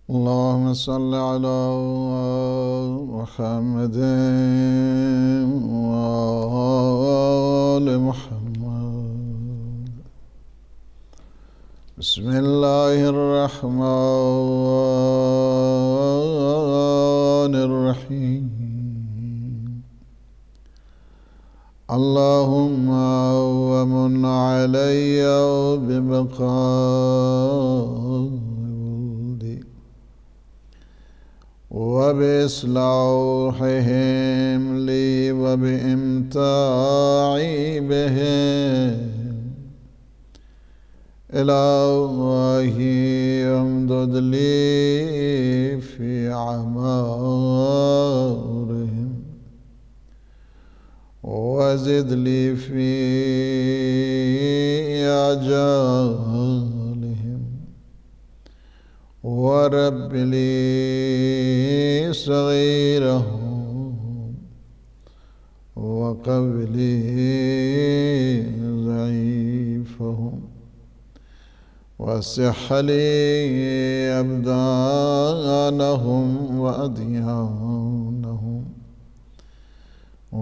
اللهم صل على محمد وآل محمد. بسم الله الرحمن الرحيم. اللهم ومن علي ببقاء وبإصلاحهم لي وبإمتاعي بهم. إلهي امدد لي في أعمارهم وزد لي في أجالهم ورب لي صغيرهم وقو لي ضعيفهم وصح لي أبدانهم وأديانهم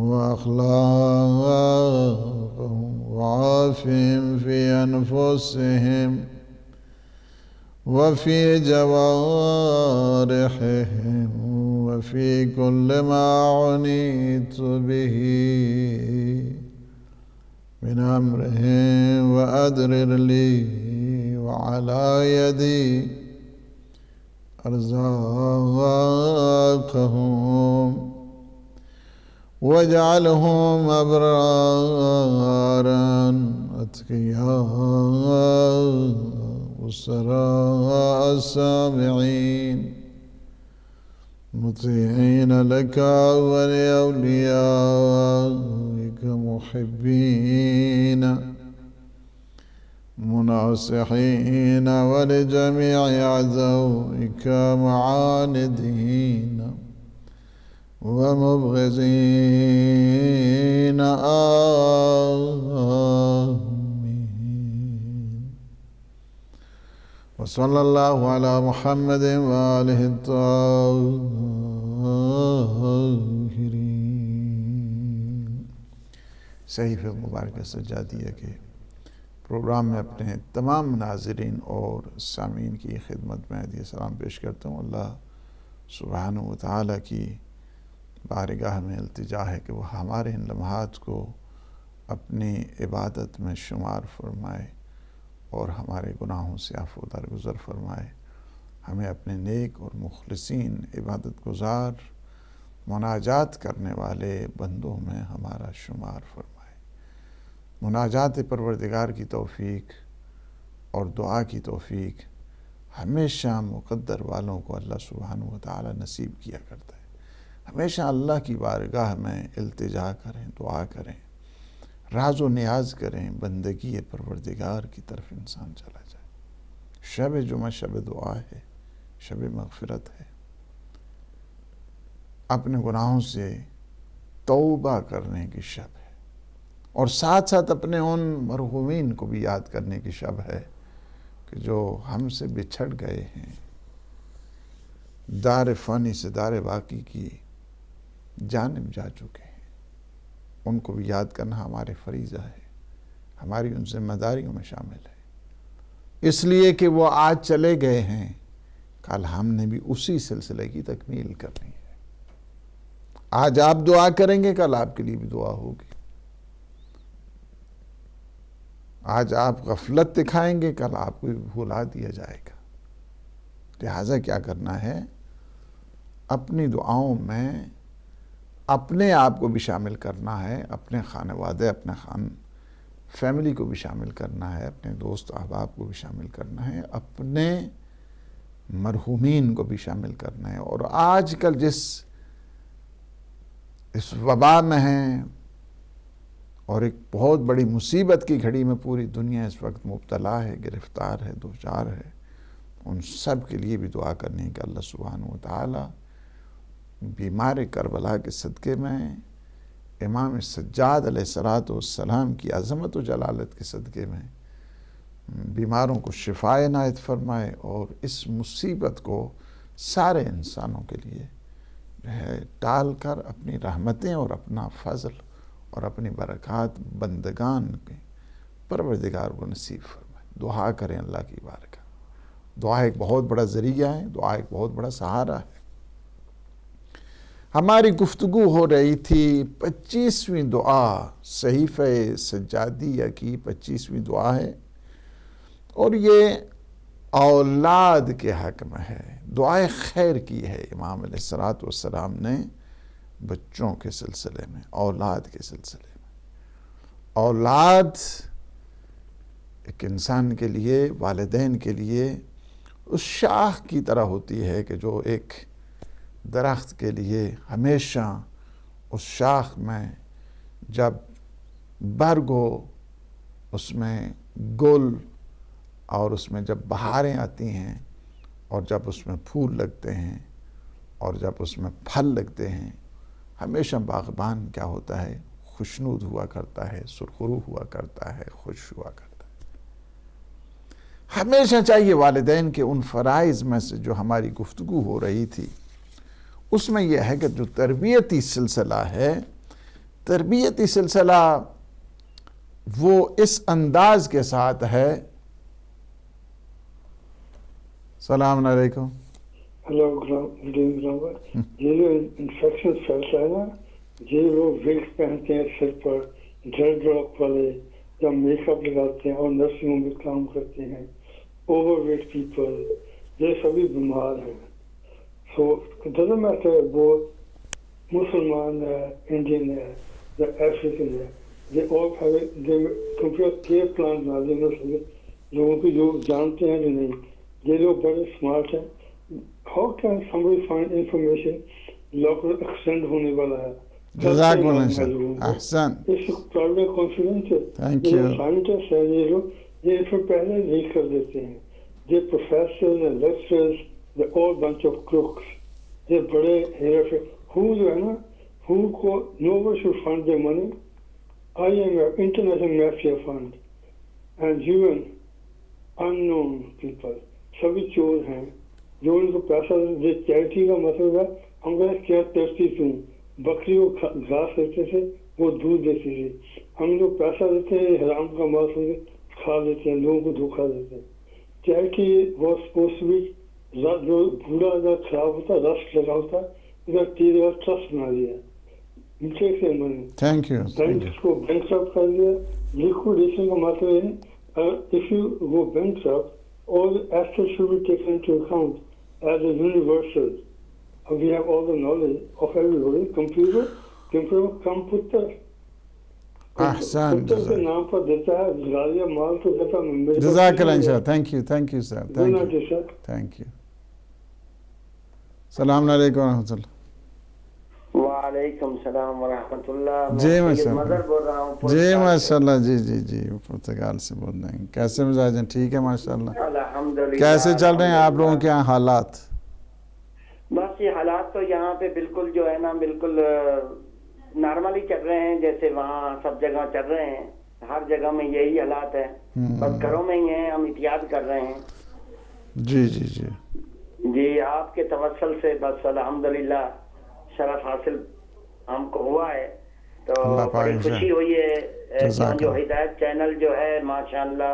وأخلاقهم وعافهم في أنفسهم وفي جوارحهم وفي كل ما عنيت به من أمرهم وأدرر لي وعلى يدي أرزاقهم واجعلهم أبرارا أتقياء وسراء سامعين مطيعين لك ولأوليائك محبين مناصحين ولجميع أعدائك معاندين ومبغضين. آمين. وصلى الله على محمد وآله الطاهرين. صحیفہ مبارکہ سجادیہ کے پروگرام میں اپنے تمام ناظرین اور سامعین کی خدمت میں عہدیہ سلام پیش کرتا ہوں. اللہ سبحانہ و تعالیٰ کی بارگاہ میں التجا ہے کہ وہ ہمارے ان لمحات کو اپنی عبادت میں شمار فرمائے اور ہمارے گناہوں سے عفو درگزر فرمائے. ہمیں اپنے نیک اور مخلصین عبادت گزار مناجات کرنے والے بندوں میں ہمارا شمار فرمائے. مناجات پروردگار کی توفیق اور دعا کی توفیق ہمیشہ مقدر والوں کو اللہ سبحانہ و تعالی نصیب کیا کرتا ہے. ہمیشہ اللہ کی بارگاہ میں التجا کریں، دعا کریں، راز و نیاز کریں، بندگی پروردگار کی طرف انسان چلا جائے. شب جمعہ شب دعا ہے، شب مغفرت ہے. اپنے گناہوں سے توبہ کرنے کی شب ہے اور ساتھ ساتھ اپنے ان مرحومین کو بھی یاد کرنے کی شب ہے کہ جو ہم سے بچھڑ گئے ہیں، دار فانی سے دار باقی کی جانب جا چکے ہیں. ان کو بھی یاد کرنا ہمارے فریضہ ہے، ہماری ان ذمہ داریوں میں شامل ہے. اس لیے کہ وہ آج چلے گئے ہیں، کل ہم نے بھی اسی سلسلے کی تکمیل کرنی ہے. آج آپ دعا کریں گے، کل آپ کے لیے بھی دعا ہوگی. آج آپ غفلت دکھائیں گے، کل آپ کو بھی بھلا دیا جائے گا. لہٰذا کیا کرنا ہے؟ اپنی دعاؤں میں اپنے آپ کو بھی شامل کرنا ہے، اپنے خانوادے، اپنے فیملی کو بھی شامل کرنا ہے، اپنے دوست احباب کو بھی شامل کرنا ہے، اپنے مرحومین کو بھی شامل کرنا ہے. اور آج کل اس وبا میں ہیں اور ایک بہت بڑی مصیبت کی گھڑی میں پوری دنیا اس وقت مبتلا ہے، گرفتار ہے، دوچار ہے. ان سب کے لیے بھی دعا کرنی ہے کہ اللہ سبحانہ و تعالی بیمار کربلا کے صدقے میں، امام سجاد علیہ السلام کی عظمت و جلالت کے صدقے میں بیماروں کو شفا عنایت فرمائے اور اس مصیبت کو سارے انسانوں کے لیے جو ہے ڈال کر اپنی رحمتیں اور اپنا فضل اور اپنی برکات بندگان کے پروردگار کو نصیب فرمائے. دعا کریں اللہ کی بارگاہ. دعا ایک بہت بڑا ذریعہ ہے، دعا ایک بہت بڑا سہارا ہے. ہماری گفتگو ہو رہی تھی 25ویں دعا، صحیفہ سجادیہ کی 25ویں دعا ہے، اور یہ اولاد کے حق میں ہے. دعائے خیر کی ہے امام علیہ السلام نے بچوں کے سلسلے میں، اولاد کے سلسلے میں. اولاد ایک انسان کے لیے، والدین کے لیے اس شاخ کی طرح ہوتی ہے کہ جو ایک درخت کے لیے ہمیشہ اس شاخ میں جب برگ ہو، اس میں گل، اور اس میں جب بہاریں آتی ہیں، اور جب اس میں پھول لگتے ہیں، اور جب اس میں پھل لگتے ہیں، ہمیشہ باغبان کیا ہوتا ہے؟ خوشنود ہوا کرتا ہے، سرخرو ہوا کرتا ہے، خوش ہوا کرتا ہے. ہمیشہ چاہیے والدین کے ان فرائض میں سے جو ہماری گفتگو ہو رہی تھی، اس میں یہ ہے کہ جو تربیتی سلسلہ ہے، تربیتی سلسلہ وہ اس انداز کے ساتھ ہے. السلام علیکم. ہلو، یہ جو انفیکشن پھیلتا ہے نا، یہ لوگ ویگس پہنتے ہیں سر پر، ڈریڈ لاک والے، یا میک اپ لگاتے ہیں اور نرسنگوں میں کام کرتے ہیں، اوور ویٹ پیپل، یہ سبھی بیمار ہیں. سو ڈزنٹ میٹر وہ مسلمان ہے، انڈین ہے یا افریقن ہے، یہ all کمپیوٹر کے پلان بنا دیں لوگوں کو جو جانتے ہیں جو نہیں. یہ لوگ بڑے اسمارٹ ہیں. How can somebody find information locker extend ہونے والا ہے. جزاک اللہ احسن. اس پرائیویٹ کانفیڈنس ہے. سائنٹسٹ ہیں یہ لوگ، یہ اس میں پہلے لیک کر دیتے ہیں. یہ professors and lecturers the all bunch of crooks. یہ بڑے ہیرا پھیر ہو جو ہے نا، ہو کو no one should fund their money. IMF, International Mafia Fund, and UN, unknown people. سبھی چور ہیں جو ان کو پیسہ دے. چیریٹی کا مطلب ہے ہم کیا کرتی توں بکری کو گھاس دیتے تھے، وہ دودھ دیتی تھی. ہم لوگ پیسہ دیتے ہیں، حرام کا مال کھا دیتے ہیں، لوگوں کو دھوکہ دیتے ہیں. Charity was supposed to be, جو بوڑھا اگر خراب ہوتا ہے، رسٹ لگا ہوتا ہے، ادھر تیرے ٹرسٹ بنا دیا. Thank you. بینک کو بینکرپٹ کر دیا. لیکوڈیشن کا مطلب ہے if you go bankrupt, all the assets should be taken into account as a universal. We have all the knowledge of everybody. Computer computer احسن. کے نام پر دیتا ہے، غالیہ مال تو دیتا ہے. جزاک اللہ انشاءاللہ. Thank you sir. Thank you. السلام علیکم ورحمۃ اللہ. وعلیکم السلام ورحمۃ اللہ. جی ماشاء مظہر بول رہا ہوں. جی ماشاء اللہ. جی پرتگال سے بول رہے ہیں. کیسے مزاج ہیں؟ ٹھیک ہے ماشاء اللہ. الحمدللہ. کیسے چل رہے ہیں آپ لوگوں کے یہاں حالات؟ بس یہ حالات تو یہاں پہ بالکل جو ہے نا بالکل نارملی چل رہے ہیں، جیسے وہاں سب جگہ چل رہے ہیں. ہر جگہ میں یہی حالات ہے، بس گھروں میں ہی ہیں، ہم احتیاط کر رہے ہیں. جی آپ کے توسل سے بس الحمدللہ شرف حاصل ہم کو ہوا ہے، تو بڑی خوشی ہوئی ہے. جو ہدایت چینل جو ہے ماشاءاللہ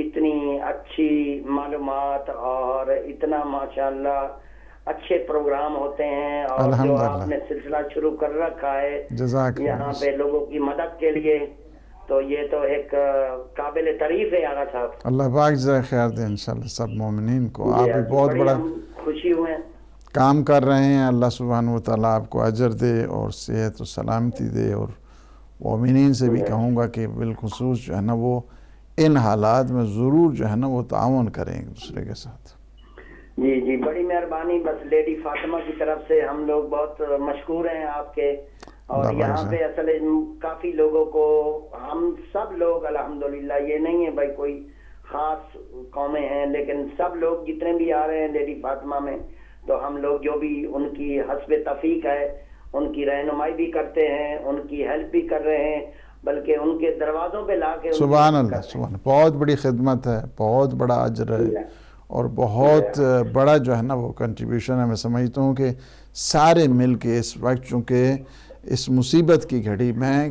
اتنی اچھی معلومات اور اتنا ماشاءاللہ اچھے پروگرام ہوتے ہیں، اور جو آپ نے سلسلہ شروع کر رکھا ہے یہاں پہ لوگوں کی مدد کے لیے، تو یہ تو ایک قابل تعریف ہے آغا صاحب. اللہ پاک جزائے خیر دے انشاءاللہ سب مومنین کو. آپ بھی بہت بڑا خوشی ہوئے کام کر رہے ہیں. اللہ سبحانہ و تعالیٰ آپ کو اجر دے اور صحت و سلامتی دے. اور مومنین سے بھی کہوں گا کہ بالخصوص جو ہے نا وہ ان حالات میں ضرور جو ہے نا وہ تعاون کریں ایک دوسرے کے ساتھ. جی بڑی مہربانی. بس لیڈی فاطمہ کی طرف سے ہم لوگ بہت مشکور ہیں آپ کے. اور یہاں پہ اصل کافی لوگوں کو ہم سب لوگ الحمدللہ، یہ نہیں ہے بھائی کوئی خاص قومیں ہیں، لیکن سب لوگ جتنے بھی آ رہے ہیں لیڈی فاطمہ میں، تو ہم لوگ جو بھی ان کی حسب توفیق ہے ان کی رہنمائی بھی کرتے ہیں، ان کی ہیلپ بھی کر رہے ہیں، بلکہ ان کے دروازوں پہ لا کے. سبحان اللہ. بہت بڑی خدمت ہے، بہت بڑا اجر ہے. اور بہت بڑا جو ہے نا وہ کنٹریبیوشن ہے. میں سمجھتا ہوں کہ سارے مل کے اس وقت، چونکہ اس مصیبت کی گھڑی میں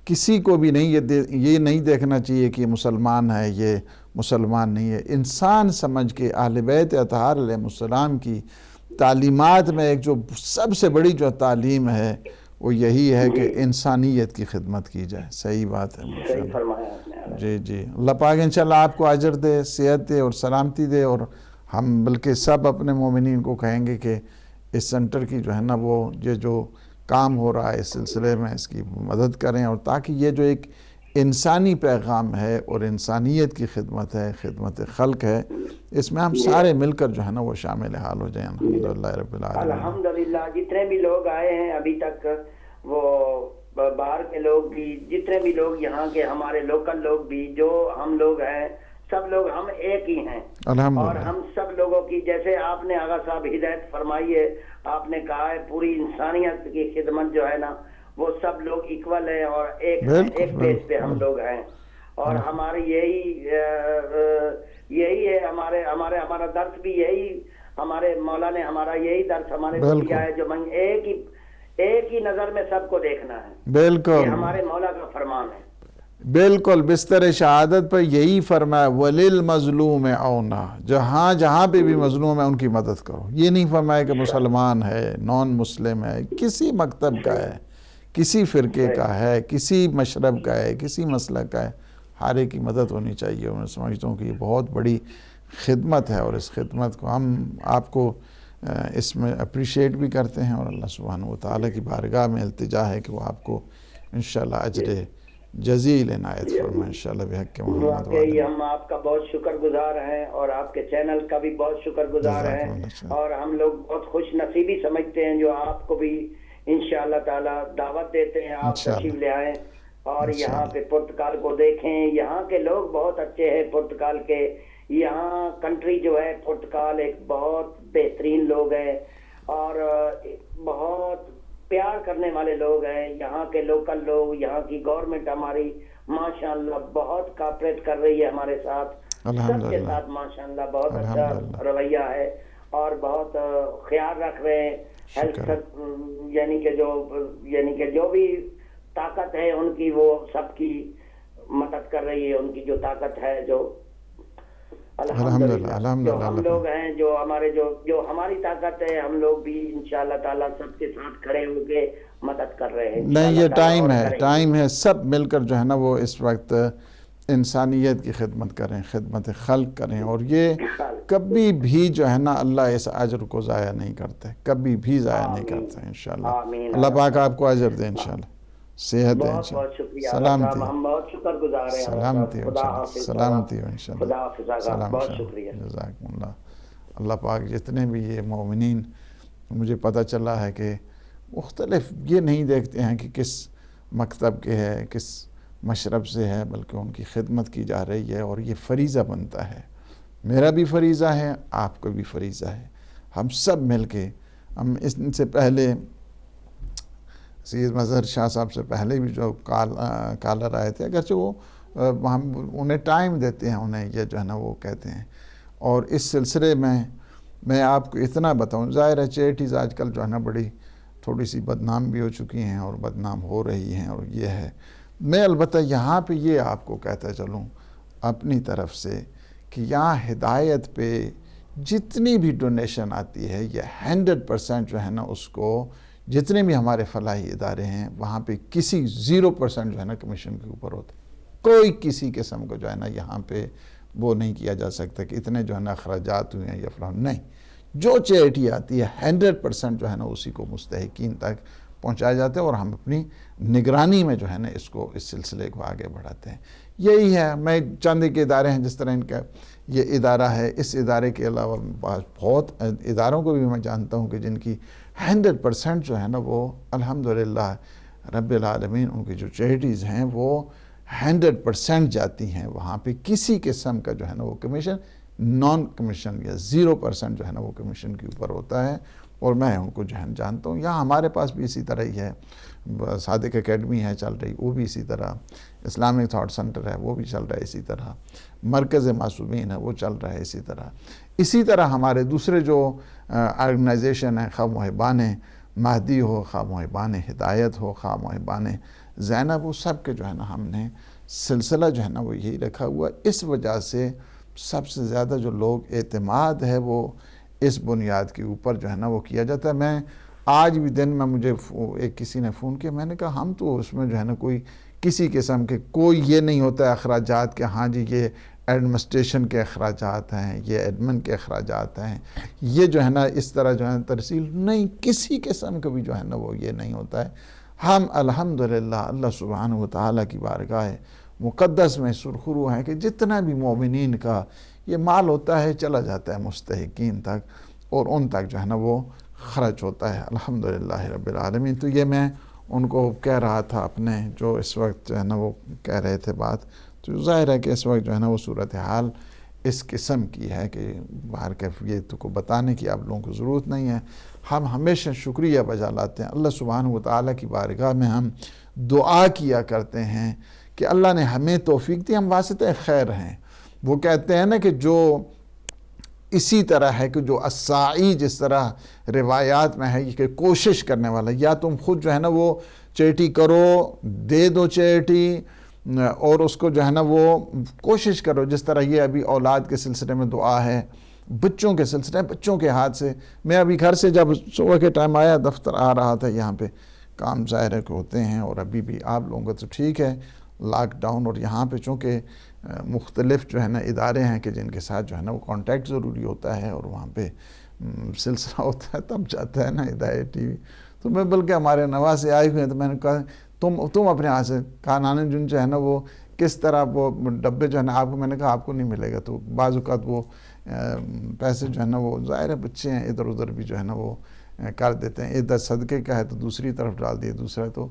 کسی کو بھی نہیں یہ نہیں دیکھنا چاہیے کہ یہ مسلمان ہے، یہ مسلمان نہیں ہے. انسان سمجھ کے اہل بیت اطہار علیہ السلام کی تعلیمات میں ایک جو سب سے بڑی جو تعلیم ہے وہ یہی ہے کہ انسانیت کی خدمت کی جائے. صحیح بات ہے. صحیح فرمایا آپ نے. جی جی، اللہ پاک انشاءاللہ آپ کو اجر دے، صحت دے اور سلامتی دے. اور ہم بلکہ سب اپنے مومنین کو کہیں گے کہ اس سنٹر کی جو ہے نا وہ یہ جو کام ہو رہا ہے اس سلسلے میں اس کی مدد کریں، اور تاکہ یہ جو ایک انسانی پیغام ہے اور انسانیت کی خدمت ہے، خدمت خلق ہے، اس میں ہم سارے مل کر جو ہے نا وہ شامل حال ہو جائیں. الحمدللہ رب العالمین. الحمدللہ جتنے بھی لوگ آئے ہیں ابھی تک، وہ باہر کے لوگ بھی، جتنے بھی لوگ یہاں کے ہمارے لوکل لوگ بھی، جو ہم لوگ ہیں، سب لوگ ہم ایک ہی ہیں. اور ہم سب لوگوں کی، جیسے آپ نے آغا صاحب ہدایت فرمائی ہے، آپ نے کہا ہے پوری انسانیت کی خدمت جو ہے نا وہ سب لوگ ایکول ہیں اور ایک پیج پہ ہم لوگ ہیں. اور ہماری یہی ہے، ہمارا درس بھی یہی، ہمارے مولا نے ہمارا یہی درس ہمارے کو دیا ہے، جو من ایک ہی نظر میں سب کو دیکھنا ہے. بالکل یہ ہمارے مولا کا فرمان ہے. بالکل بستر شہادت پر یہی فرمایا وَلِلْمَظْلُومِ عَوْنًا، جہاں جہاں پہ بھی مظلوم ہے ان کی مدد کرو. یہ نہیں فرمایا کہ مسلمان ہے، نان مسلم ہے، کسی مکتب کا ہے، کسی فرقے کا ہے، کسی مشرب کا ہے، کسی مسلک کا ہے، ہر ایک کی مدد ہونی چاہیے. میں سمجھتا ہوں کہ یہ بہت بڑی خدمت ہے، اور اس خدمت کو ہم آپ کو اس میں اپریشیٹ بھی کرتے ہیں، اور اللہ سبحانہ و تعالیٰ کی بارگاہ میں التجا ہے کہ وہ آپ کو انشاءاللہ اجر جزیل عنایت فرمائے انشاءاللہ بحق محمد. واقعی ہم آپ کا بہت شکر گزار ہیں، اور آپ کے چینل کا بھی بہت شکر گزار ہیں، اور ہم لوگ بہت خوش نصیبی سمجھتے ہیں جو آپ کو بھی انشاءاللہ تعالی دعوت دیتے ہیں، آپ تشریف لے آئیں اور یہاں پہ پرتگال کو دیکھیں. یہاں کے لوگ بہت اچھے ہیں پرتگال کے. یہاں کنٹری جو ہے پرتگال ایک بہت بہترین لوگ ہیں، اور بہت پیار کرنے والے لوگ ہیں. یہاں کے لوکل لوگ، یہاں کی گورنمنٹ ہماری ماشاءاللہ بہت کاپریٹ کر رہی ہے ہمارے ساتھ، سب کے ساتھ ماشاءاللہ بہت اچھا رویہ ہے، اور بہت خیال رکھ رہے ہیں. ہیلتھ یعنی کہ جو بھی طاقت ہے ان کی، وہ سب کی مدد کر رہی ہے، ان کی جو طاقت ہے، جو الحمدللہ جو ہم لوگ ہیں، جو ہماری طاقت ہے، ہم لوگ بھی انشاءاللہ تعالیٰ سب کے ساتھ کھڑے ہو کے مدد کر رہے ہیں. نہیں، یہ ٹائم ہے سب مل کر جو ہے نا وہ اس وقت انسانیت کی خدمت کریں، خدمت خلق کریں. اور یہ کبھی بھی جو ہے نا اللہ اس اجر کو ضائع نہیں کرتے، کبھی بھی ضائع نہیں کرتے انشاءاللہ. اللہ پاک آپ کو اجر دے انشاءاللہ، صحت ہے انشاءاللہ، سلامتی، ہم بہت شکر گزار ہیں. سلامتی ہو انشاءاللہ، سلامتی ہو انشاءاللہ، خدا حافظ. بہت شکریہ. جزاکم اللہ. اللہ پاک جتنے بھی یہ مومنین، مجھے پتہ چلا ہے کہ مختلف یہ نہیں دیکھتے ہیں کہ کس مکتب کے ہے، کس مشرب سے ہے، بلکہ ان کی خدمت کی جا رہی ہے، اور یہ فریضہ بنتا ہے. میرا بھی فریضہ ہے، آپ کو بھی فریضہ ہے. ہم سب مل کے، ہم ان سے پہلے سید مظہر شاہ صاحب سے پہلے بھی جو کالر آئے تھے، اگرچہ وہ ہم انہیں ٹائم دیتے ہیں، انہیں یہ جو ہے نا وہ کہتے ہیں. اور اس سلسلے میں آپ کو اتنا بتاؤں، ظاہر ہے چیریٹیز آج کل جو ہے نا بڑی تھوڑی سی بدنام بھی ہو چکی ہیں اور بدنام ہو رہی ہیں، اور یہ ہے. میں البتہ یہاں پہ یہ آپ کو کہتا چلوں اپنی طرف سے کہ یہاں ہدایت پہ جتنی بھی ڈونیشن آتی ہے، یہ 100% جو ہے نا اس کو جتنے بھی ہمارے فلاحی ادارے ہیں وہاں پہ کسی 0% جو ہے نا کمیشن کے اوپر ہوتا. کوئی کسی قسم کو جو ہے نا یہاں پہ وہ نہیں کیا جا سکتا کہ اتنے جو ہے نا اخراجات ہوئے ہیں یا فلاں، نہیں. جو چیریٹی آتی ہے 100% جو ہے نا اسی کو مستحقین تک پہنچایا جاتا ہے، اور ہم اپنی نگرانی میں جو ہے نا اس سلسلے کو آگے بڑھاتے ہیں. یہی ہے. میں چند ایک ادارے ہیں جس طرح ان کا یہ ادارہ ہے، اس ادارے کے علاوہ بہت اداروں کو بھی میں جانتا ہوں کہ جن کی 100% جو ہے نا وہ الحمدللہ رب العالمین ان کی جو چیریٹیز ہیں وہ 100% جاتی ہیں. وہاں پہ کسی قسم کا جو ہے نا وہ کمیشن نان کمیشن یا 0% جو ہے نا وہ کمیشن کے اوپر ہوتا ہے. اور میں ان کو جو ہے جانتا ہوں. یہاں ہمارے پاس بھی اسی طرح ہی ہے, صادق اکیڈمی ہے چل رہی, وہ بھی اسی طرح, اسلامک تھاٹ سینٹر ہے وہ بھی چل رہا ہے اسی طرح, مرکز معصومین ہے وہ چل رہا ہے اسی طرح. اسی طرح ہمارے دوسرے جو آرگنائزیشن ہیں, خواہ محبان مہدی ہو, خواہ محبان ہدایت ہو, خواہ محبان زینب, وہ سب کے جو ہے نا ہم نے سلسلہ جو ہے نا وہ یہی رکھا ہوا. اس وجہ سے سب سے زیادہ جو لوگ اعتماد ہے وہ اس بنیاد کے اوپر جو ہے نا وہ کیا جاتا ہے. میں آج بھی دن میں مجھے ایک کسی نے فون کیا, میں نے کہا ہم تو اس میں جو ہے نا کوئی کسی قسم کے کوئی یہ نہیں ہوتا ہے اخراجات کہ ہاں جی یہ ایڈمنسٹریشن کے اخراجات ہیں, یہ ایڈمن کے اخراجات ہیں, یہ جو ہے نا اس طرح جو ہے ترسیل نہیں, کسی قسم کا بھی جو ہے نا وہ یہ نہیں ہوتا ہے. ہم الحمدللہ اللہ سبحانہ و تعالیٰ کی بارگاہ مقدس میں سرخرو ہیں کہ جتنا بھی مومنین کا یہ مال ہوتا ہے چلا جاتا ہے مستحقین تک, اور ان تک جو ہے نا وہ خرچ ہوتا ہے الحمدللہ رب العالمین. تو یہ میں ان کو کہہ رہا تھا اپنے جو اس وقت جو ہے نا وہ کہہ رہے تھے بات, تو ظاہر ہے کہ اس وقت جو ہے نا وہ صورتحال اس قسم کی ہے کہ باہر کیفیت تو کو بتانے کی آپ لوگوں کو ضرورت نہیں ہے. ہم ہمیشہ شکریہ بجا لاتے ہیں اللہ سبحانہ و تعالیٰ کی بارگاہ میں, ہم دعا کیا کرتے ہیں کہ اللہ نے ہمیں توفیق دی, ہم واسطہ خیر ہیں. وہ کہتے ہیں نا کہ جو اسی طرح ہے کہ جو الساعی جس طرح روایات میں ہے کہ کوشش کرنے والا, یا تم خود جو ہے نا وہ چیٹی کرو, دے دو چیٹی, اور اس کو جو ہے نا وہ کوشش کرو, جس طرح یہ ابھی اولاد کے سلسلے میں دعا ہے, بچوں کے سلسلے میں بچوں کے ہاتھ سے. میں ابھی گھر سے جب صبح کے ٹائم آیا دفتر آ رہا تھا, یہاں پہ کام ظاہر ہے کہ ہوتے ہیں, اور ابھی بھی آپ لوگوں کا تو ٹھیک ہے لاک ڈاؤن, اور یہاں پہ چونکہ مختلف جو ہے نا ادارے ہیں کہ جن کے ساتھ جو ہے نا وہ کانٹیکٹ ضروری ہوتا ہے, اور وہاں پہ سلسلہ ہوتا ہے تب جاتا ہے نا ہدایت ٹی وی. تو میں بلکہ ہمارے نواز سے آئے ہوئے ہیں, تو میں نے کہا تم اپنے ہاتھ سے کانان جن جو ہے نا وہ کس طرح وہ ڈبے جو ہے نا آپ کو, میں نے کہا آپ کو نہیں ملے گا. تو بعض اوقات وہ پیسے جو ہے نا وہ ظاہر ہے بچے ہیں ادھر ادھر بھی جو ہے نا وہ کر دیتے ہیں, ادھر صدقے کا ہے تو دوسری طرف ڈال دیے دوسرا, تو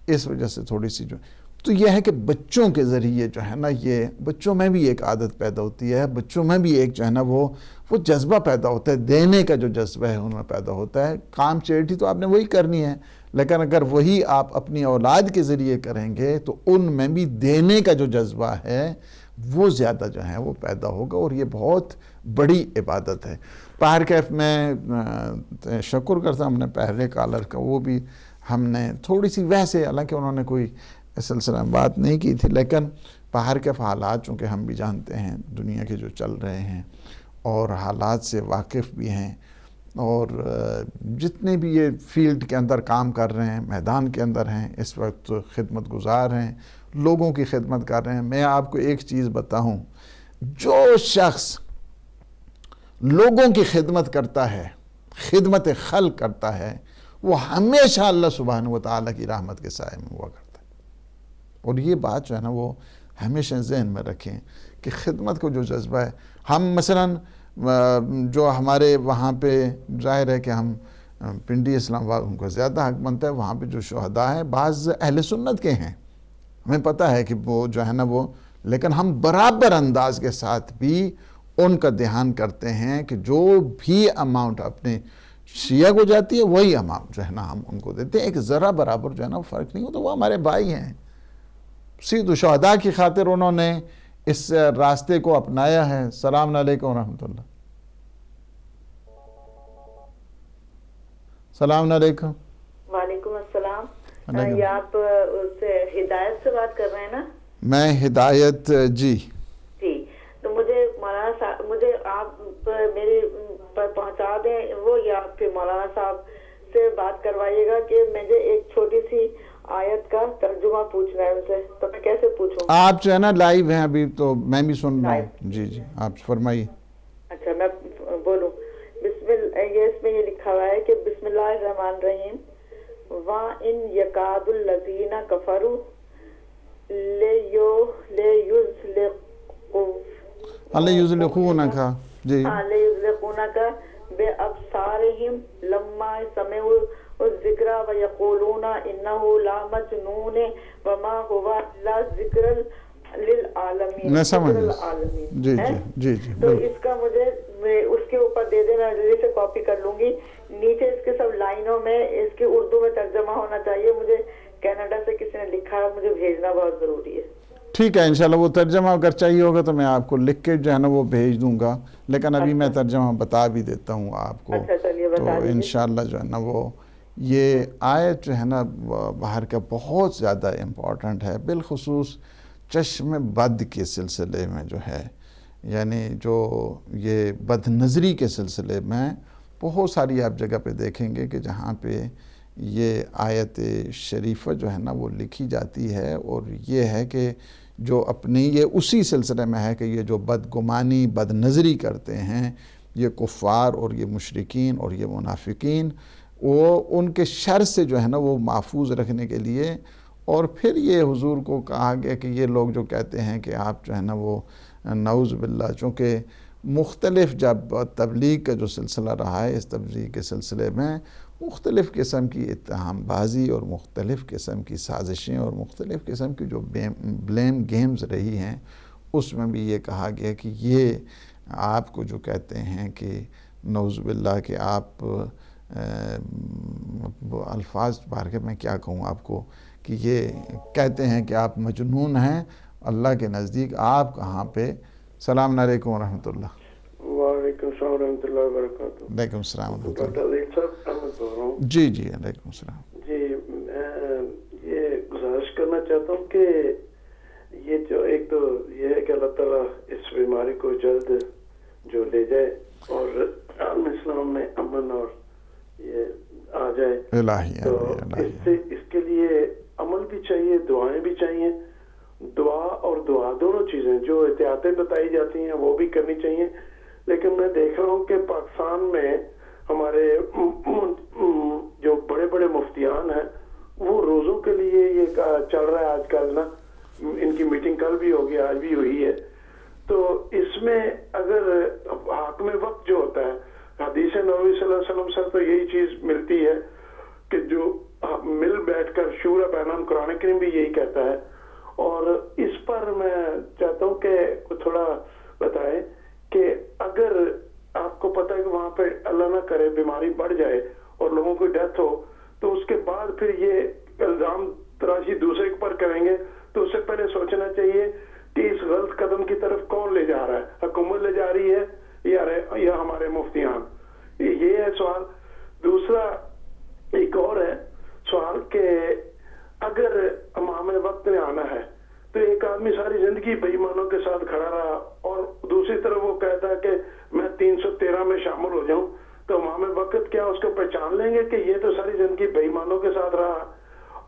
اس وجہ سے تھوڑی سی جو. تو یہ ہے کہ بچوں کے ذریعے جو ہے نا یہ بچوں میں بھی ایک عادت پیدا ہوتی ہے, بچوں میں بھی ایک جو ہے نا وہ جذبہ پیدا ہوتا ہے, دینے کا جو جذبہ ہے ان میں پیدا ہوتا ہے. کام چیٹی تو آپ نے وہی کرنی ہے, لیکن اگر وہی آپ اپنی اولاد کے ذریعے کریں گے تو ان میں بھی دینے کا جو جذبہ ہے وہ زیادہ جو ہے وہ پیدا ہوگا, اور یہ بہت بڑی عبادت ہے. باہر کیف میں شکر کرتا ہوں اپنے پہلے کالر کا, وہ بھی ہم نے تھوڑی سی ویسے, حالانکہ انہوں نے کوئی اس سلسلہ میں بات نہیں کی تھی, لیکن باہر کے حالات چونکہ ہم بھی جانتے ہیں دنیا کے جو چل رہے ہیں اور حالات سے واقف بھی ہیں, اور جتنے بھی یہ فیلڈ کے اندر کام کر رہے ہیں, میدان کے اندر ہیں, اس وقت خدمت گزار ہیں, لوگوں کی خدمت کر رہے ہیں. میں آپ کو ایک چیز بتاؤں, جو شخص لوگوں کی خدمت کرتا ہے, خدمت خلق کرتا ہے, وہ ہمیشہ اللہ سبحانہ و تعالیٰ کی رحمت کے سائے میں ہوا کرتا ہے. اور یہ بات جو ہے نا وہ ہمیشہ ذہن میں رکھیں کہ خدمت کو جو جذبہ ہے, ہم مثلاً جو ہمارے وہاں پہ ظاہر ہے کہ ہم پنڈی اسلام آباد ان کو زیادہ حق بنتا ہے, وہاں پہ جو شہداء ہیں بعض اہل سنت کے ہیں, ہمیں پتہ ہے کہ وہ جو ہے نا وہ, لیکن ہم برابر انداز کے ساتھ بھی ان کا دھیان کرتے ہیں کہ جو بھی اماؤنٹ اپنے شیعہ کو جاتی ہے وہی اماؤنٹ جو ہے نا ہم ان کو دیتے ہیں. ایک ذرا برابر جو ہے نا فرق نہیں ہوتا, وہ ہمارے بھائی ہیں. سید شہداء کی خاطر انہوں نے اس راستے کو اپنایا ہے. السلام علیکم ورحمۃ اللہ. السلام علیکم. وعلیکم السلام. یہ آپ ہدایت سے بات کر رہے ہیں نا؟ میں ہدایت جی. تو مجھے مولانا صاحب, مجھے آپ میری پہنچا دیں وہ, یا پھر مولانا صاحب سے بات کروائیے گا کہ مجھے ایک چھوٹی سی آیت کا ترجمہ پوچھنا ہے ان سے, تو میں کیسے پوچھوں؟ آپ جو ہے نا لائیو ہیں ابھی, تو میں بھی سن رہا ہوں. جی جی آپ فرمائیے. اچھا میں بولوں. اس میں یہ لکھا ہوا ہے کہ بسم اللہ الرحمن الرحیم. وَإِنْ يَكَادُ الَّذِينَ كَفَرُوا لِيُزْلِقُونَكَ بِأَبْصَارِهِمْ لَمَّا سَمِعُوا الذِّكْرَ وَيَقُولُونَ إِنَّهُ لَمَجْنُونٌ وَمَا هُوَ إِلَّا ذِكْرٌ لِلْعَالَمِينَ. میں سمجھ جی جی جی جی. تو اس کا مجھے اس کے اوپر دے دیں, میں جلدی سے کاپی کر لوں گی. نیچے اس کے سب لائنوں میں اس کی اردو میں ترجمہ ہونا چاہیے. مجھے کینیڈا سے کسی نے لکھا ہے, مجھے بھیجنا بہت ضروری ہے. ٹھیک ہے انشاءاللہ وہ ترجمہ اگر چاہیے ہوگا تو میں آپ کو لکھ کے جو ہے نا وہ بھیج دوں گا, لیکن ابھی میں ترجمہ بتا بھی دیتا ہوں آپ کو. تو انشاءاللہ جو ہے نا وہ یہ آیت جو ہے نا باہر کا بہت زیادہ امپورٹنٹ ہے, بالخصوص چشم بد کے سلسلے میں جو ہے, یعنی جو یہ بد نظری کے سلسلے میں بہت ساری آپ جگہ پہ دیکھیں گے کہ جہاں پہ یہ آیت شریفہ جو ہے نا وہ لکھی جاتی ہے, اور یہ ہے کہ جو اپنی یہ اسی سلسلے میں ہے کہ یہ جو بدگمانی بد نظری کرتے ہیں یہ کفار اور یہ مشرکین اور یہ منافقین, وہ ان کے شر سے جو ہے نا وہ محفوظ رکھنے کے لیے. اور پھر یہ حضور کو کہا گیا کہ یہ لوگ جو کہتے ہیں کہ آپ جو ہے نا وہ نعوذ باللہ, چونکہ مختلف جب تبلیغ کا جو سلسلہ رہا ہے, اس تبلیغ کے سلسلے میں مختلف قسم کی اتہام بازی اور مختلف قسم کی سازشیں اور مختلف قسم کی جو بلیم گیمز رہی ہیں, اس میں بھی یہ کہا گیا کہ یہ آپ کو جو کہتے ہیں کہ نعوذ باللہ کہ آپ الفاظ بار کے میں کیا کہوں آپ کو, کہ یہ کہتے ہیں کہ آپ مجنون ہیں اللہ کے نزدیک. آپ کہاں پہ. السلام علیکم ورحمۃ اللہ. وعلیکم السلام ورحمۃ اللہ وبرکاتہ. وعلیکم السلام ورحمۃ اللہ. ڈاکٹر علی صاحب احمد بول رہا ہوں. جی جی علیکم السلام. جی میں یہ گزارش کرنا چاہتا ہوں کہ یہ جو ایک تو یہ ہے کہ اللہ تعالیٰ اس بیماری کو جلد جو لے جائے اور عالم اسلام میں امن اور یہ آ جائے. الہی تو اس کے لیے عمل بھی چاہیے, دعائیں بھی چاہیے. دعا اور دعا دونوں چیزیں, جو احتیاطیں بتائی جاتی ہیں وہ بھی کرنی چاہیے. لیکن میں دیکھ رہا ہوں کہ پاکستان میں ہمارے جو بڑے بڑے مفتیان ہیں وہ روزوں کے لیے یہ چل رہا ہے آج کل نا, ان کی میٹنگ کل بھی ہوگی آج بھی ہوئی ہے. تو اس میں اگر حاکم وقت جو ہوتا ہے, حدیث نبوی صلی اللہ علیہ وسلم سے تو یہی چیز ملتی ہے کہ جو مل بیٹھ کر شورا بینان, قرآن کریم بھی یہی کہتا ہے. اور اس پر میں چاہتا ہوں کہ تھوڑا بتائیں کہ اگر آپ کو پتہ ہے کہ وہاں پہ اللہ نہ کرے بیماری بڑھ جائے اور لوگوں کی ڈیتھ ہو, تو اس کے بعد پھر یہ الزام تراشی دوسرے پر کریں گے, تو اس سے پہلے سوچنا چاہیے کہ اس غلط قدم کی طرف کون لے جا رہا ہے, حکومت لے جا رہی ہے یا ہمارے مفتیان. یہ ہے سوال. دوسرا ایک اور ہے سوال کہ اگر امام وقت نے آنا ہے تو ایک آدمی ساری زندگی بے ایمانوں کے ساتھ کھڑا رہا اور دوسری طرف وہ کہتا ہے کہ میں 313 میں شامل ہو جاؤں, تو امام وقت کیا اس کو پہچان لیں گے کہ یہ تو ساری زندگی بے ایمانوں کے ساتھ رہا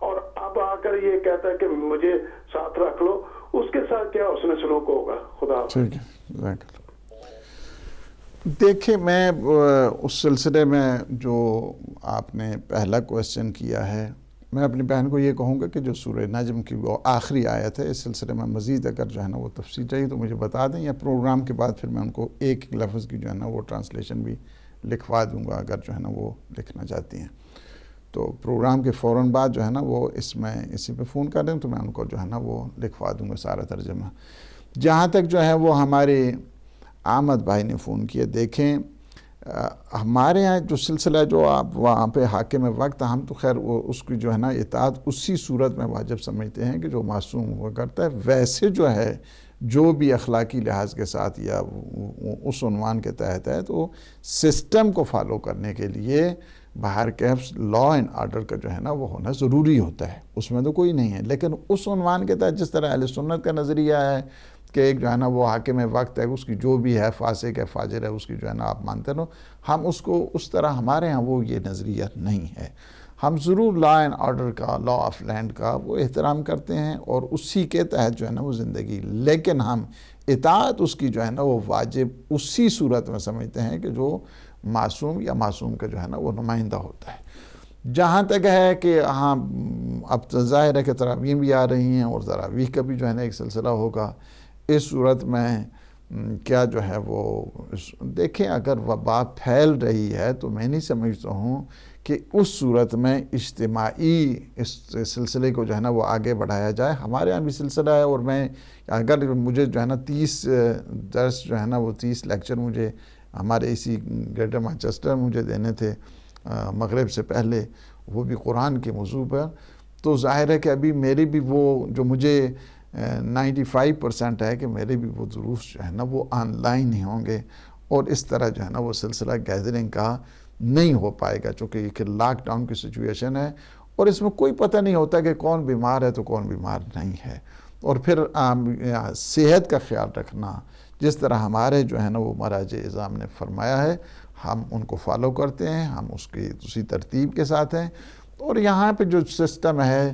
اور اب آ کر یہ کہتا ہے کہ مجھے ساتھ رکھ لو, اس کے ساتھ کیا اس نے سلوک ہوگا؟ خدا. ٹھیک ہے. دیکھیں میں اس سلسلے میں جو آپ نے پہلا کویسچن کیا ہے, میں اپنی بہن کو یہ کہوں گا کہ جو سورہ نجم کی وہ آخری آیت ہے, اس سلسلے میں مزید اگر جو ہے نا وہ تفصیل چاہیے تو مجھے بتا دیں, یا پروگرام کے بعد پھر میں ان کو ایک لفظ کی جو ہے نا وہ ٹرانسلیشن بھی لکھوا دوں گا اگر جو ہے نا وہ لکھنا چاہتی ہیں. تو پروگرام کے فوراً بعد جو ہے نا وہ اس میں اسی پہ فون کر دیں تو میں ان کو جو ہے نا وہ لکھوا دوں گا سارا ترجمہ. جہاں تک جو ہے وہ ہمارے احمد بھائی نے فون کیا, دیکھیں ہمارے یہاں جو سلسلہ جو آپ وہاں پہ حاکم وقت, ہم تو خیر اس کی جو ہے نا اطاعت اسی صورت میں واجب سمجھتے ہیں کہ جو معصوم ہوا کرتا ہے. ویسے جو ہے جو بھی اخلاقی لحاظ کے ساتھ یا اس عنوان کے تحت ہے تو سسٹم کو فالو کرنے کے لیے باہر کیف لا اینڈ آرڈر کا جو ہے نا وہ ہونا ضروری ہوتا ہے, اس میں تو کوئی نہیں ہے. لیکن اس عنوان کے تحت جس طرح اہل سنت کا نظریہ ہے کہ ایک جو ہے نا وہ حاکم وقت ہے, اس کی جو بھی ہے فاسق ہے فاجر ہے اس کی جو ہے نا آپ مانتے رہو, ہم اس کو اس طرح ہمارے ہاں وہ یہ نظریہ نہیں ہے. ہم ضرور لا اینڈ آرڈر کا, لا آف لینڈ کا وہ احترام کرتے ہیں اور اسی کے تحت جو ہے نا وہ زندگی, لیکن ہم اطاعت اس کی جو ہے نا وہ واجب اسی صورت میں سمجھتے ہیں کہ جو معصوم یا معصوم کا جو ہے نا وہ نمائندہ ہوتا ہے. جہاں تک ہے کہ ہاں اب ظاہر ہے کہ تراویح بھی آ رہی ہیں اور تراویح کا بھی جو ہے نا ایک سلسلہ ہوگا, اس صورت میں کیا جو ہے وہ دیکھیں اگر وبا پھیل رہی ہے تو میں نہیں سمجھتا ہوں کہ اس صورت میں اجتماعی اس سلسلے کو جو ہے نا وہ آگے بڑھایا جائے. ہمارے یہاں بھی سلسلہ ہے اور میں اگر مجھے جو ہے نا 30 درس جو ہے نا وہ 30 لیکچر مجھے ہمارے اسی گریٹر مانچسٹر مجھے دینے تھے مغرب سے پہلے، وہ بھی قرآن کے موضوع پر. تو ظاہر ہے کہ ابھی میری بھی وہ جو مجھے 95% ہے کہ میرے بھی وہ دروس جو ہے نا وہ آن لائن ہی ہوں گے، اور اس طرح جو ہے نا وہ سلسلہ گیدرنگ کا نہیں ہو پائے گا، چونکہ یہ لاک ڈاؤن کی سچویشن ہے اور اس میں کوئی پتہ نہیں ہوتا کہ کون بیمار ہے تو کون بیمار نہیں ہے. اور پھر صحت کا خیال رکھنا، جس طرح ہمارے جو ہے نا وہ مراجع اعظام نے فرمایا ہے، ہم ان کو فالو کرتے ہیں، ہم اسی ترتیب کے ساتھ ہیں. اور یہاں پہ جو سسٹم ہے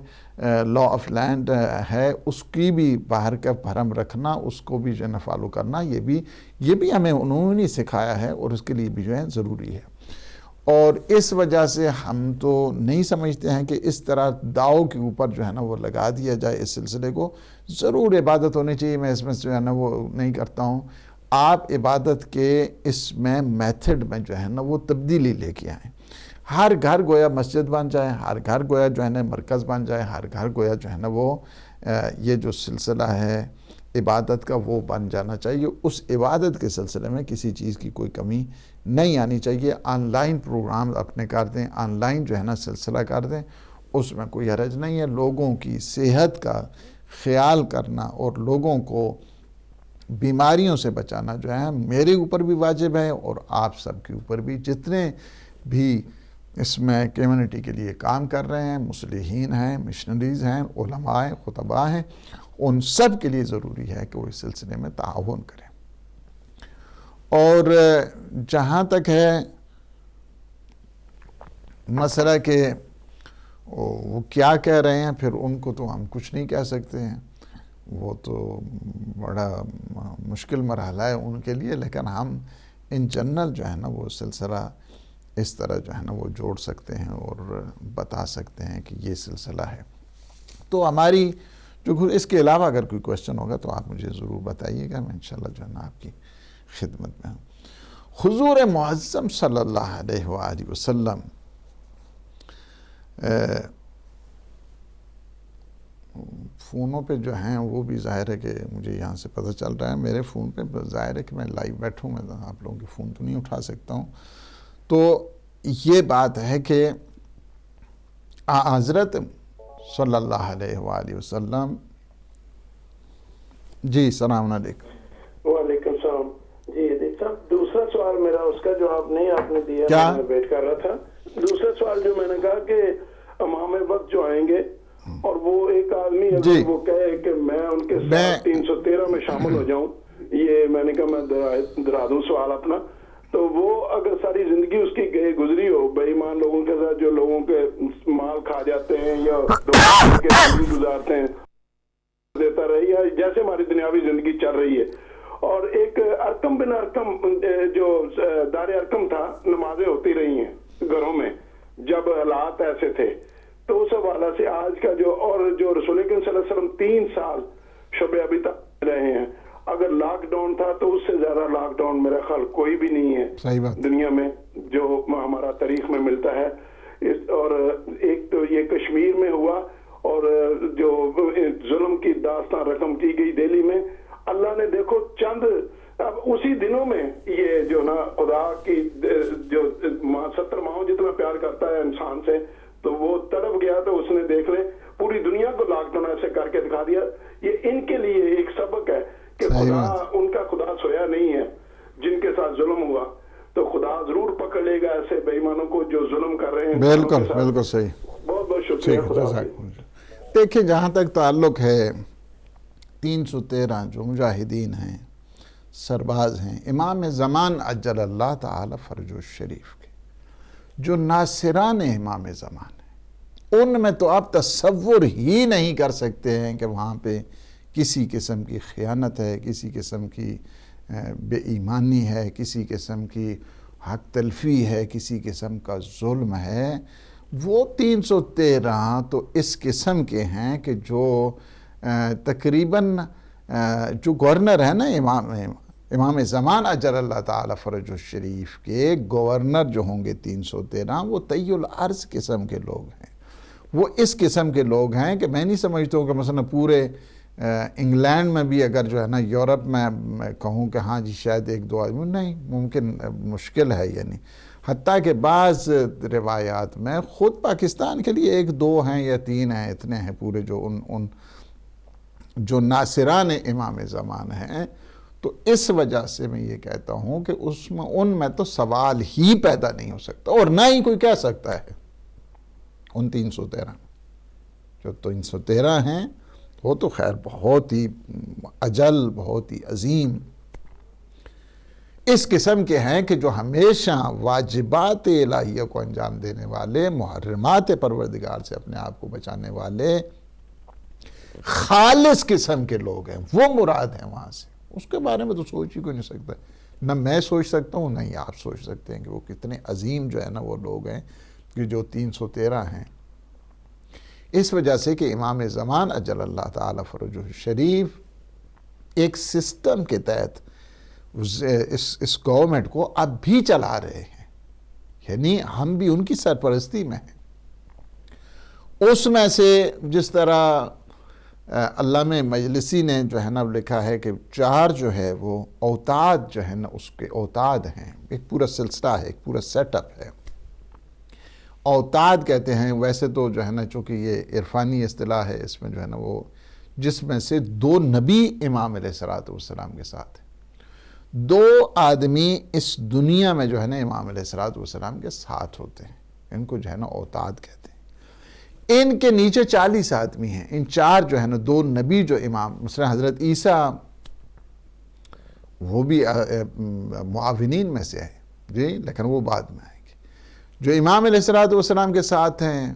لا آف لینڈ ہے، اس کی بھی باہر کا بھرم رکھنا، اس کو بھی جو ہے نا فالو کرنا، یہ بھی ہمیں انہوں نے سکھایا ہے اور اس کے لیے بھی جو ہے ضروری ہے. اور اس وجہ سے ہم تو نہیں سمجھتے ہیں کہ اس طرح داؤ کے اوپر جو ہے نا وہ لگا دیا جائے اس سلسلے کو. ضرور عبادت ہونی چاہیے، میں اس میں جو ہے نا وہ نہیں کرتا ہوں. آپ عبادت کے اس میں میتھڈ میں جو ہے نا وہ تبدیلی لے کے آئیں. ہر گھر گویا مسجد بن جائے، ہر گھر گویا جو ہے نا مرکز بن جائے، ہر گھر گویا جو ہے نا وہ یہ جو سلسلہ ہے عبادت کا وہ بن جانا چاہیے. اس عبادت کے سلسلے میں کسی چیز کی کوئی کمی نہیں آنی چاہیے. آن لائن پروگرام اپنے کر دیں، آن لائن جو ہے نا سلسلہ کر دیں، اس میں کوئی حرج نہیں ہے. لوگوں کی صحت کا خیال کرنا اور لوگوں کو بیماریوں سے بچانا جو ہے میرے اوپر بھی واجب ہے اور آپ سب کے اوپر بھی. جتنے بھی اس میں کمیونٹی کے لیے کام کر رہے ہیں، مصلحین ہیں، مشنریز ہیں، علماء ہیں، خطباء ہیں، ان سب کے لیے ضروری ہے کہ وہ اس سلسلے میں تعاون کریں. اور جہاں تک ہے مسئلہ کہ وہ کیا کہہ رہے ہیں، پھر ان کو تو ہم کچھ نہیں کہہ سکتے ہیں، وہ تو بڑا مشکل مرحلہ ہے ان کے لیے. لیکن ہم ان جنرل جو ہے نا وہ سلسلہ اس طرح جو ہے نا وہ جوڑ سکتے ہیں اور بتا سکتے ہیں کہ یہ سلسلہ ہے. تو ہماری جو اس کے علاوہ اگر کوئی کوشچن ہوگا تو آپ مجھے ضرور بتائیے گا، میں انشاءاللہ جو ہے نا آپ کی خدمت میں ہوں. حضور معظم صلی اللہ علیہ وآلہ وسلم فونوں پہ جو ہیں وہ بھی ظاہر ہے کہ مجھے یہاں سے پتہ چل رہا ہے، میرے فون پہ ظاہر ہے کہ میں لائیو بیٹھوں، میں آپ لوگوں کے فون تو نہیں اٹھا سکتا ہوں. تو یہ بات ہے کہ حضرت صلی اللہ علیہ وآلہ وسلم. جی السلام علیکم. وعلیکم السلام. جی صاحب دوسرا سوال میرا اس کا جواب نہیں آپ نے دیا، میں ویٹ کر رہا تھا. دوسرا سوال جو میں نے کہا کہ امام وقت جو آئیں گے اور وہ ایک آدمی اگر وہ کہے کہ میں ان کے ساتھ 313 میں شامل ہو جاؤں، یہ میں نے کہا میں دہرا دوں سوال اپنا، تو وہ اگر ساری زندگی اس کی گزری ہو بے ایمان لوگوں کے ساتھ جو لوگوں کے مال کھا جاتے ہیں یا گزارتے ہیں، دیتا رہے یا جیسے ہماری دنیاوی زندگی چل رہی ہے. اور ایک ارکم بن ارکم جو دار ارکم تھا، نمازیں ہوتی رہی ہیں گھروں میں جب حالات ایسے تھے. تو اس حوالہ سے آج کا جو اور جو رسول اکرم صلی اللہ علیہ وسلم 3 سال شب ابھی تک رہے ہیں، اگر لاک ڈاؤن تھا تو اس سے زیادہ لاک ڈاؤن میرا خیال کوئی بھی نہیں ہے دنیا میں جو ہمارا تاریخ میں ملتا ہے. اور ایک تو یہ کشمیر میں ہوا اور جو ظلم کی داستان رقم کی گئی دہلی میں، اللہ نے دیکھو چند اب اسی دنوں میں یہ جو نا خدا کی جو 70 ماہوں جتنا پیار کرتا ہے انسان سے، تو وہ تڑپ گیا تو اس نے دیکھ لے پوری دنیا کو لاک ڈاؤن ایسے کر کے دکھا دیا. یہ ان کے لیے ایک سبق ہے کہ خدا ان کا خدا سویا نہیں ہے جن کے ساتھ ظلم ہوا، تو خدا ضرور پکڑ لے گا ایسے بے ایمانوں کو جو ظلم کر رہے ہیں. بالکل صحیح. بہت بہت شکریہ. دیکھیں جہاں تک تعلق ہے 313 جو مجاہدین ہیں، سرباز ہیں، امام زمان عجل اللہ تعالی فرج الشریف کے جو ناصران امام زمان ہیں، ان میں تو آپ تصور ہی نہیں کر سکتے ہیں کہ وہاں پہ کسی قسم کی خیانت ہے، کسی قسم کی بے ایمانی ہے، کسی قسم کی حق تلفی ہے، کسی قسم کا ظلم ہے. وہ 313 تو اس قسم کے ہیں کہ جو تقریباً جو گورنر ہے نا امام زمان اجر اللہ تعالی فرج الشریف کے گورنر جو ہوں گے 313، وہ طی العرض قسم کے لوگ ہیں. وہ اس قسم کے لوگ ہیں کہ میں نہیں سمجھتا ہوں کہ مثلا پورے انگلینڈ میں بھی اگر جو ہے نا یورپ میں کہوں کہ ہاں جی شاید ایک دو آدمی، نہیں ممکن، مشکل ہے، یعنی حتیٰ کہ بعض روایات میں خود پاکستان کے لیے ایک دو ہیں یا تین ہیں، اتنے ہیں پورے جو ان جو ناصران امام زمان ہیں. تو اس وجہ سے میں یہ کہتا ہوں کہ ان میں تو سوال ہی پیدا نہیں ہو سکتا، اور نہ ہی کوئی کہہ سکتا ہے. ان 313 جو 313 ہیں وہ تو خیر بہت ہی اجل، بہت ہی عظیم اس قسم کے ہیں کہ جو ہمیشہ واجبات الہیہ کو انجام دینے والے، محرمات پروردگار سے اپنے آپ کو بچانے والے خالص قسم کے لوگ ہیں، وہ مراد ہیں وہاں سے. اس کے بارے میں تو سوچ ہی کوئی نہیں سکتا، نہ میں سوچ سکتا ہوں نہ ہی آپ سوچ سکتے ہیں کہ وہ کتنے عظیم جو ہے نا وہ لوگ ہیں کہ جو 313 ہیں. اس وجہ سے کہ امام زمان اجل اللہ تعالی فرجہ الشریف ایک سسٹم کے تحت اس گورنمنٹ کو اب بھی چلا رہے ہیں، یعنی ہم بھی ان کی سرپرستی میں ہیں. اس میں سے جس طرح علامہ مجلسی نے جو ہے نا لکھا ہے کہ 4 جو ہے وہ اوتاد جو ہے نا اس کے اوتاد ہیں، ایک پورا سلسلہ ہے، ایک پورا سیٹ اپ ہے. اوتاد کہتے ہیں، ویسے تو جو ہے نا چونکہ یہ عرفانی اصطلاح ہے، اس میں جو ہے نا وہ جس میں سے 2 نبی امام علیہ السلام کے ساتھ ہیں، 2 آدمی اس دنیا میں جو ہے نا امام علیہ السلام کے ساتھ ہوتے ہیں، ان کو جو ہے نا اوتاد کہتے ہیں. ان کے نیچے 40 آدمی ہیں. ان 4 جو ہے نا 2 نبی جو امام، مثلا حضرت عیسیٰ وہ بھی معاونین میں سے ہے جی، لیکن وہ بعد میں آئیں گے. جو امام علیہ السلام کے ساتھ ہیں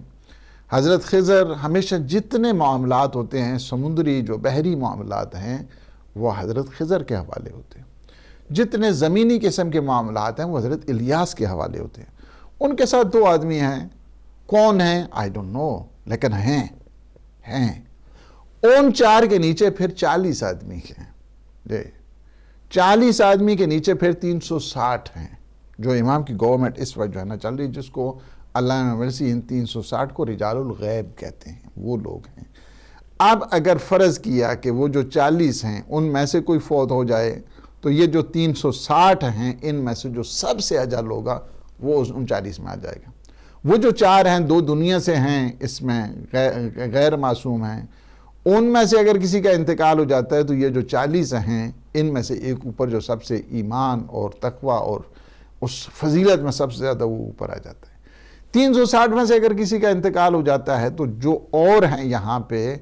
حضرت خضر، ہمیشہ جتنے معاملات ہوتے ہیں سمندری جو بحری معاملات ہیں وہ حضرت خضر کے حوالے ہوتے ہیں. جتنے زمینی قسم کے معاملات ہیں وہ حضرت الیاس کے حوالے ہوتے ہیں. ان کے ساتھ 2 آدمی ہیں، کون ہیں آئی ڈونٹ نو، لیکن ہیں. ان 4 کے نیچے پھر 40 آدمی ہیں جی، 40 آدمی کے نیچے پھر 360 ہیں جو امام کی گورنمنٹ اس وقت جو ہے نا چل رہی، جس کو علامہ مجلسی ان 360 کو رجال الغیب کہتے ہیں، وہ لوگ ہیں. اب اگر فرض کیا کہ وہ جو 40 ہیں ان میں سے کوئی فوت ہو جائے تو یہ جو 360 ہیں ان میں سے جو سب سے اجل ہوگا وہ ان 40 میں آ جائے گا. وہ جو 4 ہیں 2 دنیا سے ہیں، اس میں غیر معصوم ہیں، ان میں سے اگر کسی کا انتقال ہو جاتا ہے تو یہ جو 40 ہیں ان میں سے ایک اوپر جو سب سے ایمان اور تقوی اور اس فضیلت میں سب سے زیادہ وہ اوپر آ جاتا ہے. 360 میں سے اگر کسی کا انتقال ہو جاتا ہے تو جو اور ہیں یہاں پہ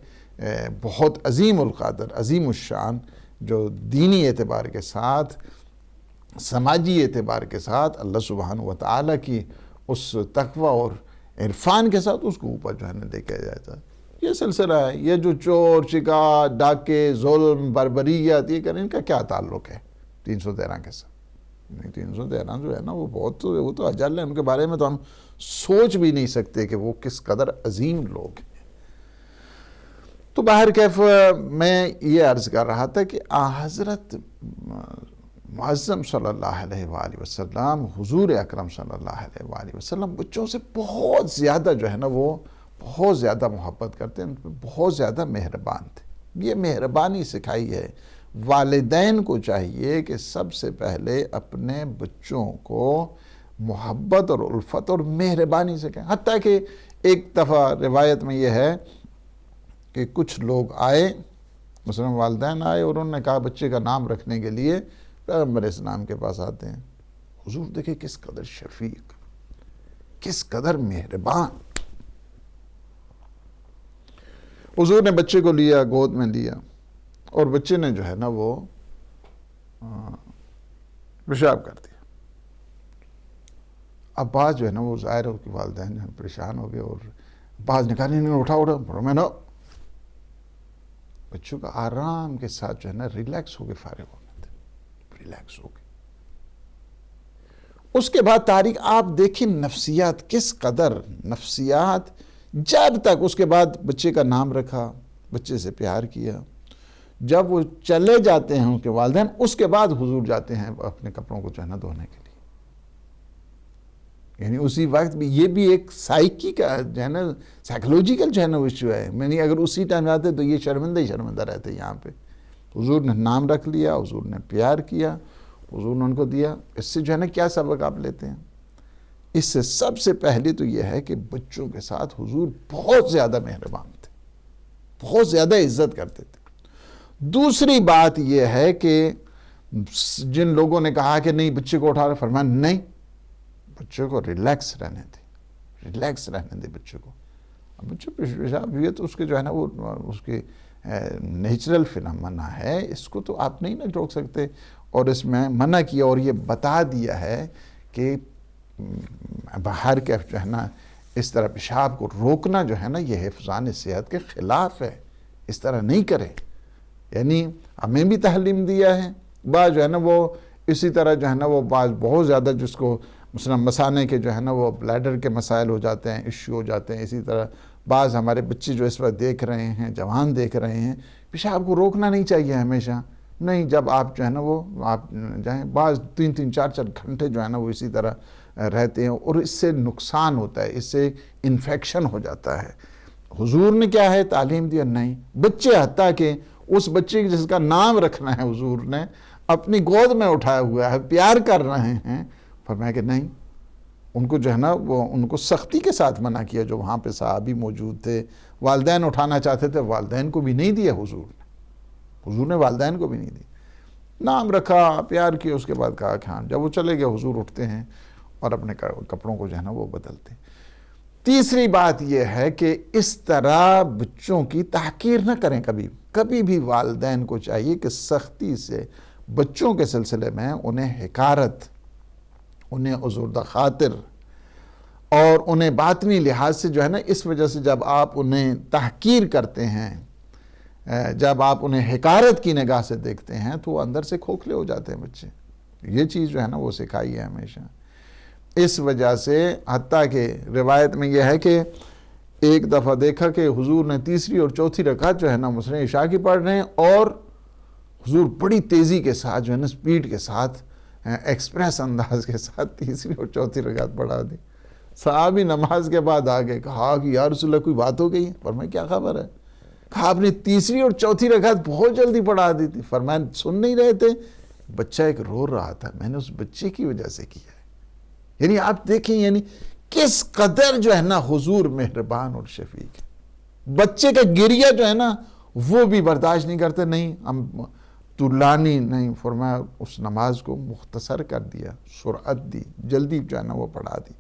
بہت عظیم القدر، عظیم الشان، جو دینی اعتبار کے ساتھ، سماجی اعتبار کے ساتھ اللہ سبحانہ و تعالیٰ کی اس تقوی اور عرفان کے ساتھ اس کو اوپر جو ہے نا لے کے جاتا ہے. یہ سلسلہ ہے. یہ جو چور چکار ڈاکے ظلم بربریت یہ کریں، ان کا کیا تعلق ہے 313 کے ساتھ؟ 313 جو ہے نا وہ تو اجل ہے، ان کے بارے میں تو ہم سوچ بھی نہیں سکتے کہ وہ کس قدر عظیم لوگ ہیں. تو باہر کیف میں یہ عرض کر رہا تھا کہ حضرت معظم صلی اللہ علیہ وآلہ وسلم، حضور اکرم صلی اللہ علیہ وآلہ وسلم بچوں سے بہت زیادہ جو ہے نا وہ بہت زیادہ محبت کرتے ہیں، بہت زیادہ مہربان تھے. یہ مہربانی سکھائی ہے. والدین کو چاہیے کہ سب سے پہلے اپنے بچوں کو محبت اور الفت اور مہربانی سکھائیں. حتیٰ کہ ایک دفعہ روایت میں یہ ہے کہ کچھ لوگ آئے، مثلا والدین آئے اور انہوں نے کہا بچے کا نام رکھنے کے لیے پیغمبر اسلام کے پاس آتے ہیں. حضور دیکھیں کس قدر شفیق، کس قدر مہربان. حضور نے بچے کو لیا، گود میں لیا، اور بچے نے جو ہے نا وہ پیشاب کر دیا. اب بعض جو ہے نا وہ ظاہر ہے کہ والدین پریشان ہو گئے، اور بعض نے کہا نہیں اٹھا میں نہ. بچوں کا آرام کے ساتھ جو ہے نا ریلیکس ہو کے فارغ ہونا تھا، ریلیکس ہو کے. اس کے بعد تاریخ آپ دیکھیں نفسیات کس قدر، نفسیات جب تک اس کے بعد بچے کا نام رکھا، بچے سے پیار کیا. جب وہ چلے جاتے ہیں ان کے والدین، اس کے بعد حضور جاتے ہیں اپنے کپڑوں کو جو ہے نا دھونے کے لیے. یعنی اسی وقت بھی یہ بھی ایک سائیکی کا جو ہے نا سائیکولوجیکل جو ہے نا ایشو ہے. میں اگر اسی ٹائم آتے تو یہ شرمندہ ہی شرمندہ رہتے یہاں پہ. حضور نے نام رکھ لیا, حضور نے پیار کیا, حضور نے ان کو دیا. اس سے جو ہے نا کیا سبق آپ لیتے ہیں؟ اس سے سب سے پہلے تو یہ ہے کہ بچوں کے ساتھ حضور بہت زیادہ مہربان تھے, بہت زیادہ عزت کرتے تھے. دوسری بات یہ ہے کہ جن لوگوں نے کہا کہ نہیں بچے کو اٹھا رہے, فرمایا نہیں, بچے کو ریلیکس رہنے دے, ریلیکس رہنے دے بچے کو. اب بچے پیشاب ہوئے تو اس کے جو ہے نا وہ اس کے نیچرل فینامنا ہے, اس کو تو آپ نہیں نہ روک سکتے. اور اس میں منع کیا اور یہ بتا دیا ہے کہ باہر کے جو ہے نا اس طرح پیشاب کو روکنا جو ہے نا یہ حفظان صحت کے خلاف ہے, اس طرح نہیں کرے. یعنی ہمیں بھی تعلیم دیا ہے. بعض جو ہے نا وہ اسی طرح جو ہے نا وہ بعض بہت زیادہ جس کو مثلا مثانے کے جو ہے نا وہ بلیڈر کے مسائل ہو جاتے ہیں, ایشو ہو جاتے ہیں. اسی طرح بعض ہمارے بچے جو اس وقت دیکھ رہے ہیں, جوان دیکھ رہے ہیں, پیشاب کو روکنا نہیں چاہیے ہمیشہ. نہیں, جب آپ جو ہے نا وہ آپ جائیں, بعض 3-3 4-4 گھنٹے جو ہے نا وہ اسی طرح رہتے ہیں اور اس سے نقصان ہوتا ہے, اس سے انفیکشن ہو جاتا ہے. حضور نے کیا ہے تعلیم دیا, نہیں بچے حتیٰ کہ اس بچے جس کا نام رکھنا ہے حضور نے اپنی گود میں اٹھایا ہوا ہے, پیار کر رہے ہیں, فرمایا کہ نہیں. ان کو جو ہے نا وہ ان کو سختی کے ساتھ منع کیا. جو وہاں پہ صحابی موجود تھے, والدین اٹھانا چاہتے تھے, والدین کو بھی نہیں دیا حضور نے. حضور نے والدین کو بھی نہیں دی. نام رکھا, پیار کیا, اس کے بعد کہا کہ ہاں. جب وہ چلے گئے حضور اٹھتے ہیں اور اپنے کپڑوں کو جو ہے نا وہ بدلتے. تیسری بات یہ ہے کہ اس طرح بچوں کی تحقیر نہ کریں. کبھی بھی والدین کو چاہیے کہ سختی سے بچوں کے سلسلے میں انہیں حقارت, انہیں ازردہ خاطر اور انہیں باطنی لحاظ سے جو ہے نا اس وجہ سے جب آپ انہیں تحقیر کرتے ہیں, جب آپ انہیں حقارت کی نگاہ سے دیکھتے ہیں تو وہ اندر سے کھوکھلے ہو جاتے ہیں بچے. یہ چیز جو ہے نا وہ سکھائی ہے ہمیشہ. اس وجہ سے حتیٰ کہ روایت میں یہ ہے کہ ایک دفعہ دیکھا کہ حضور نے تیسری اور چوتھی رکعت جو ہے نا مسلم عشاء کی پڑھ رہے ہیں اور حضور بڑی تیزی کے ساتھ جو ہے نا سپیڈ کے ساتھ ایکسپریس انداز کے ساتھ تیسری اور چوتھی رکعت پڑھا دی. صحابی نماز کے بعد آگے کہا کہ یا رسول اللہ کوئی بات ہو گئی ہے؟ فرمایا کیا خبر ہے؟ کہا آپ نے تیسری اور چوتھی رکعت بہت جلدی پڑھا دی تھی. فرمایا سن نہیں رہے تھے؟ بچہ ایک رو رہا تھا, میں نے اس بچے کی وجہ سے کیا ہے. یعنی آپ دیکھیں یعنی کس قدر جو ہے نا حضور مہربان اور شفیق ہے. بچے کا گریہ جو ہے نا وہ بھی برداشت نہیں کرتے, نہیں ہم طولانی نہیں. فرمایا اس نماز کو مختصر کر دیا, سرعت دی, جلدی جو ہے نا وہ پڑھا دی.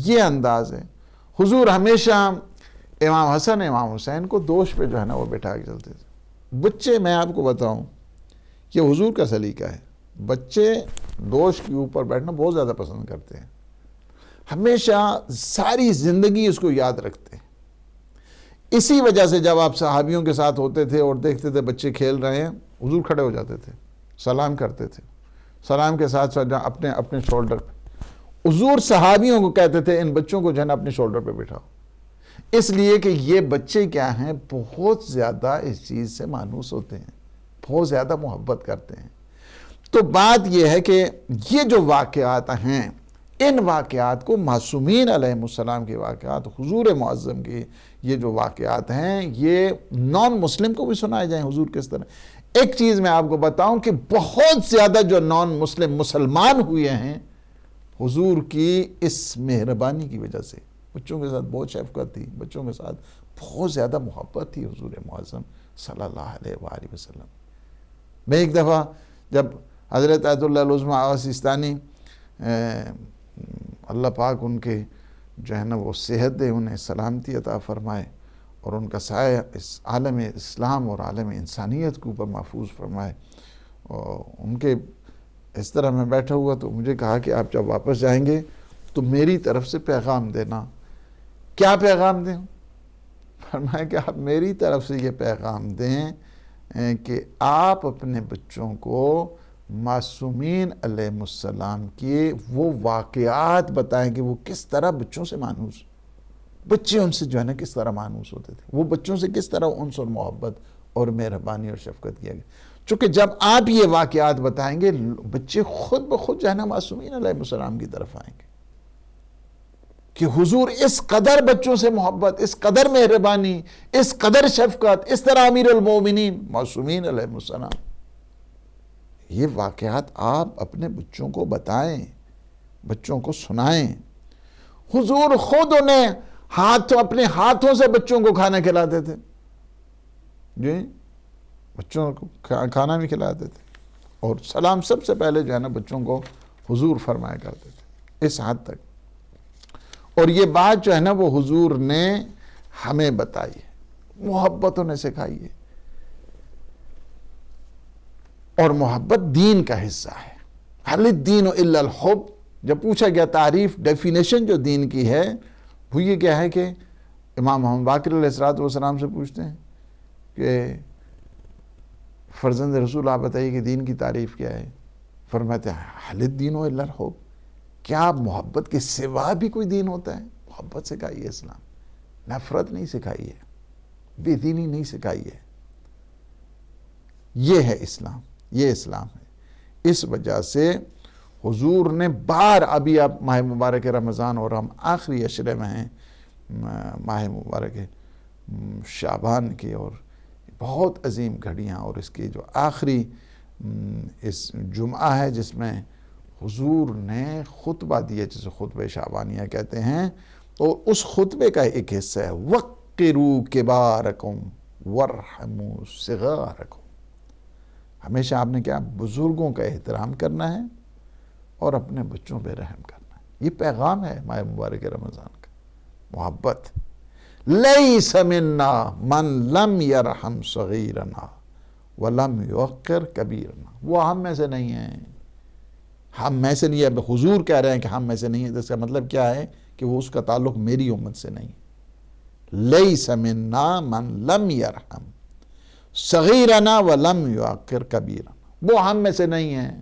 یہ انداز ہے. حضور ہمیشہ امام حسن امام حسین کو دوش پہ جو ہے نا وہ بٹھا کے چلتے تھے. بچے میں آپ کو بتاؤں یہ حضور کا سلیقہ ہے, بچے دوش کے اوپر بیٹھنا بہت زیادہ پسند کرتے ہیں, ہمیشہ ساری زندگی اس کو یاد رکھتے ہیں. اسی وجہ سے جب آپ صحابیوں کے ساتھ ہوتے تھے اور دیکھتے تھے بچے کھیل رہے ہیں, حضور کھڑے ہو جاتے تھے, سلام کرتے تھے, سلام کے ساتھ ساتھ اپنے شولڈر پہ. حضور صحابیوں کو کہتے تھے ان بچوں کو جو ہے نا اپنے شولڈر پہ بٹھاؤ, اس لیے کہ یہ بچے کیا ہیں بہت زیادہ اس چیز سے مانوس ہوتے ہیں, بہت زیادہ محبت کرتے ہیں. تو بات یہ ہے کہ یہ جو واقعات ہیں ان واقعات کو معصومین علیہ السلام کے واقعات, حضور معظم کے یہ جو واقعات ہیں یہ نان مسلم کو بھی سنائے جائیں حضور کس طرح. ایک چیز میں آپ کو بتاؤں کہ بہت زیادہ جو نان مسلم مسلمان ہوئے ہیں حضور کی اس مہربانی کی وجہ سے. بچوں کے ساتھ بہت شفقت تھی, بچوں کے ساتھ بہت زیادہ محبت تھی حضور معظم صلی اللہ علیہ وآلہ وسلم. میں ایک دفعہ جب حضرت آیت اللہ العظمی آغا سیستانی اللہ پاک ان کے جو ہے نا وہ صحت دے, انہیں سلامتی عطا فرمائے اور ان کا سایہ اس عالم اسلام اور عالم انسانیت کے اوپر محفوظ فرمائے. اور ان کے اس طرح میں بیٹھا ہوا تو مجھے کہا کہ آپ جب واپس جائیں گے تو میری طرف سے پیغام دینا. کیا پیغام دیں؟ فرمایا کہ آپ میری طرف سے یہ پیغام دیں کہ آپ اپنے بچوں کو معصومین علیہ السلام کے وہ واقعات بتائیں کہ وہ کس طرح بچوں سے مانوس, بچے ان سے جو ہے نا کس طرح مانوس ہوتے تھے, وہ بچوں سے کس طرح انس اور محبت اور مہربانی اور شفقت کیا گیا. چونکہ جب آپ یہ واقعات بتائیں گے بچے خود بخود جو ہے نا معصومین علیہ السلام کی طرف آئیں گے. کہ حضور اس قدر بچوں سے محبت، اس قدر مہربانی، اس قدر شفقت، اس طرح امیر المومنین معصومین علیہ السلام. یہ واقعات آپ اپنے بچوں کو بتائیں، بچوں کو سنائیں. حضور خود انہیں اپنے ہاتھوں سے بچوں کو کھانا کھلاتے تھے، جی بچوں کو کھانا بھی کھلاتے تھے، اور سلام سب سے پہلے جو ہے نا بچوں کو حضور فرمایا کرتے تھے، اس حد تک. اور یہ بات جو ہے نا وہ حضور نے ہمیں بتائی ہے، محبت انہیں سکھائی ہے. اور محبت دین کا حصہ ہے. حل الدین الا الحب. جب پوچھا گیا تعریف، ڈیفینیشن جو دین کی ہے وہ یہ کیا ہے کہ امام محمد باقر علیہ السلام سے پوچھتے ہیں کہ فرزند رسول آپ بتائیے کہ دین کی تعریف کیا ہے. فرماتے ہیں حل الدین الا الحب. کیا محبت کے سوا بھی کوئی دین ہوتا ہے؟ محبت سکھائی ہے اسلام، نفرت نہیں سکھائی ہے، بے دینی نہیں سکھائی ہے. یہ ہے اسلام، یہ اسلام ہے. اس وجہ سے حضور نے ابھی آپ ماہ مبارک رمضان اور ہم آخری عشرے میں ہیں ماہ مبارک شعبان کی، اور بہت عظیم گھڑیاں، اور اس کی جو آخری اس جمعہ ہے جس میں حضور نے خطبہ دیا جسے خطبہ شعبانیہ کہتے ہیں، تو اس خطبے کا ایک حصہ ہے وَقِّرُوا كِبَارَكُمْ وَارْحَمُوا صِغَارَكُمْ. ہمیشہ آپ نے کیا؟ بزرگوں کا احترام کرنا ہے اور اپنے بچوں پہ رحم کرنا ہے. یہ پیغام ہے ماہ مبارک رمضان کا، محبت. لَيْسَ مِنَّا مَنْ لَمْ يَرْحَمْ صَغِيرَنَا وَلَمْ يُوَقِّرْ كَبِيرَنَا. وہ ہم میں سے نہیں ہیں، ہم میں سے نہیں ہے. حضور کہہ رہے ہیں کہ ہم میں سے نہیں ہے، تو اس کا مطلب کیا ہے کہ وہ اس کا تعلق میری امت سے نہیں. لَيْسَ مِنَّا مَنْ لَمْ يَرْحَمْ صَغِيرَنَا وَلَمْ يُوَقِّرْ كَبِيرَنَا. وہ ہم میں سے نہیں ہیں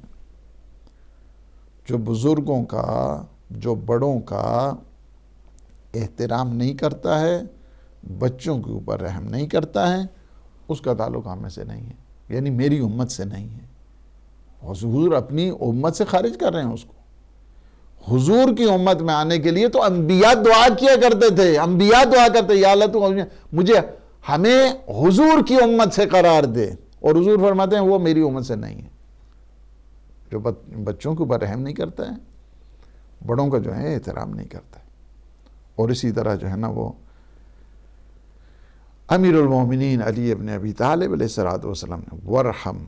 جو بزرگوں کا، جو بڑوں کا احترام نہیں کرتا ہے، بچوں کے اوپر رحم نہیں کرتا ہے، اس کا تعلق ہم میں سے نہیں ہے، یعنی میری امت سے نہیں ہے. حضور اپنی امت سے خارج کر رہے ہیں اس کو. حضور کی امت میں آنے کے لیے تو انبیاء دعا کیا کرتے تھے، انبیاء دعا کرتے یا اللہ تو مجھے ہمیں حضور کی امت سے قرار دے. اور حضور فرماتے ہیں وہ میری امت سے نہیں ہے، جو بچوں کے اوپر رحم نہیں کرتا ہے، بڑوں کا جو ہے احترام نہیں کرتا ہے. اور اسی طرح جو ہے نا وہ امیر المومنین علی ابن ابی طالب علیہ السلام نے ورحم،